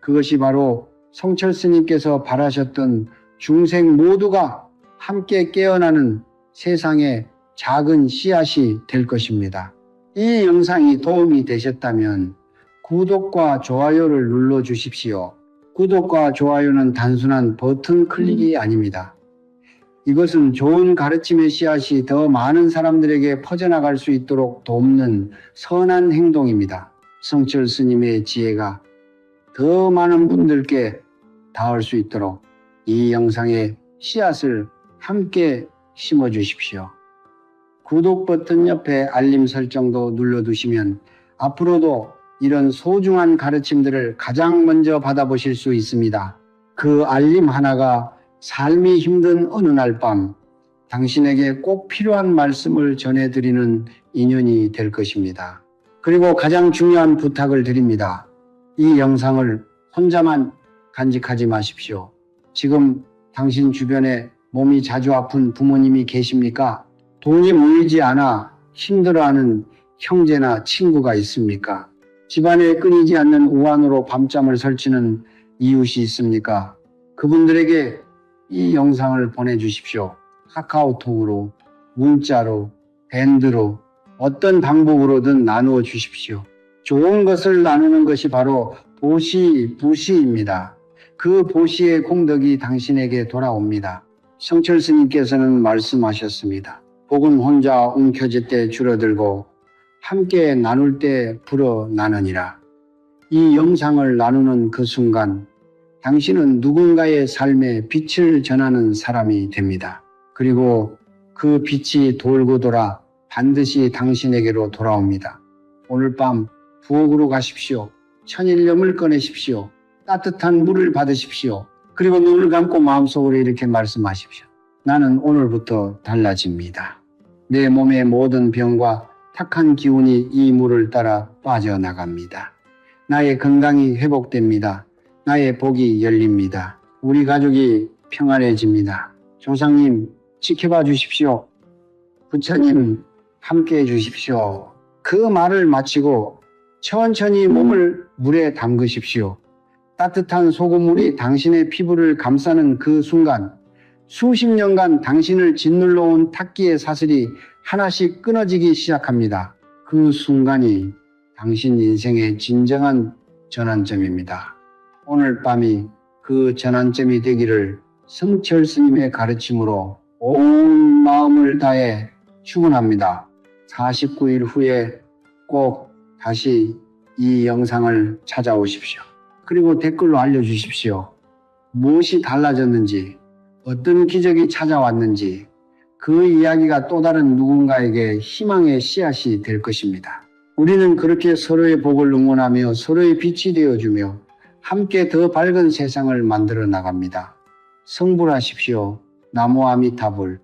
그것이 바로 성철 스님께서 바라셨던 중생 모두가 함께 깨어나는 세상의 작은 씨앗이 될 것입니다. 이 영상이 도움이 되셨다면 구독과 좋아요를 눌러 주십시오. 구독과 좋아요는 단순한 버튼 클릭이 아닙니다. 이것은 좋은 가르침의 씨앗이 더 많은 사람들에게 퍼져나갈 수 있도록 돕는 선한 행동입니다. 성철 스님의 지혜가 더 많은 분들께 닿을 수 있도록 이 영상에 씨앗을 함께 심어 주십시오. 구독 버튼 옆에 알림 설정도 눌러두시면 앞으로도 이런 소중한 가르침들을 가장 먼저 받아보실 수 있습니다. 그 알림 하나가 삶이 힘든 어느 날 밤 당신에게 꼭 필요한 말씀을 전해드리는 인연이 될 것입니다. 그리고 가장 중요한 부탁을 드립니다. 이 영상을 혼자만 간직하지 마십시오. 지금 당신 주변에 몸이 자주 아픈 부모님이 계십니까? 돈이 모이지 않아 힘들어하는 형제나 친구가 있습니까? 집안에 끊이지 않는 우환으로 밤잠을 설치는 이웃이 있습니까? 그분들에게 이 영상을 보내주십시오. 카카오톡으로, 문자로, 밴드로, 어떤 방법으로든 나누어 주십시오. 좋은 것을 나누는 것이 바로 부시입니다. 그 보시의 공덕이 당신에게 돌아옵니다. 성철 스님께서는 말씀하셨습니다. 복은 혼자 움켜질 때 줄어들고 함께 나눌 때 불어나느니라. 이 영상을 나누는 그 순간 당신은 누군가의 삶에 빛을 전하는 사람이 됩니다. 그리고 그 빛이 돌고 돌아 반드시 당신에게로 돌아옵니다. 오늘 밤 부엌으로 가십시오. 천일염을 꺼내십시오. 따뜻한 물을 받으십시오. 그리고 눈을 감고 마음속으로 이렇게 말씀하십시오. 나는 오늘부터 달라집니다. 내 몸의 모든 병과 탁한 기운이 이 물을 따라 빠져나갑니다. 나의 건강이 회복됩니다. 나의 복이 열립니다. 우리 가족이 평안해집니다. 조상님 지켜봐 주십시오. 부처님 함께해 주십시오. 그 말을 마치고 천천히 몸을 물에 담그십시오. 따뜻한 소금물이 당신의 피부를 감싸는 그 순간 수십 년간 당신을 짓눌러 온 탁기의 사슬이 하나씩 끊어지기 시작합니다. 그 순간이 당신 인생의 진정한 전환점입니다. 오늘 밤이 그 전환점이 되기를 성철 스님의 가르침으로 온 마음을 다해 축원합니다. 49일 후에 꼭 다시 이 영상을 찾아오십시오. 그리고 댓글로 알려주십시오. 무엇이 달라졌는지, 어떤 기적이 찾아왔는지 그 이야기가 또 다른 누군가에게 희망의 씨앗이 될 것입니다. 우리는 그렇게 서로의 복을 응원하며 서로의 빛이 되어주며 함께 더 밝은 세상을 만들어 나갑니다. 성불하십시오. 나무 아미타불.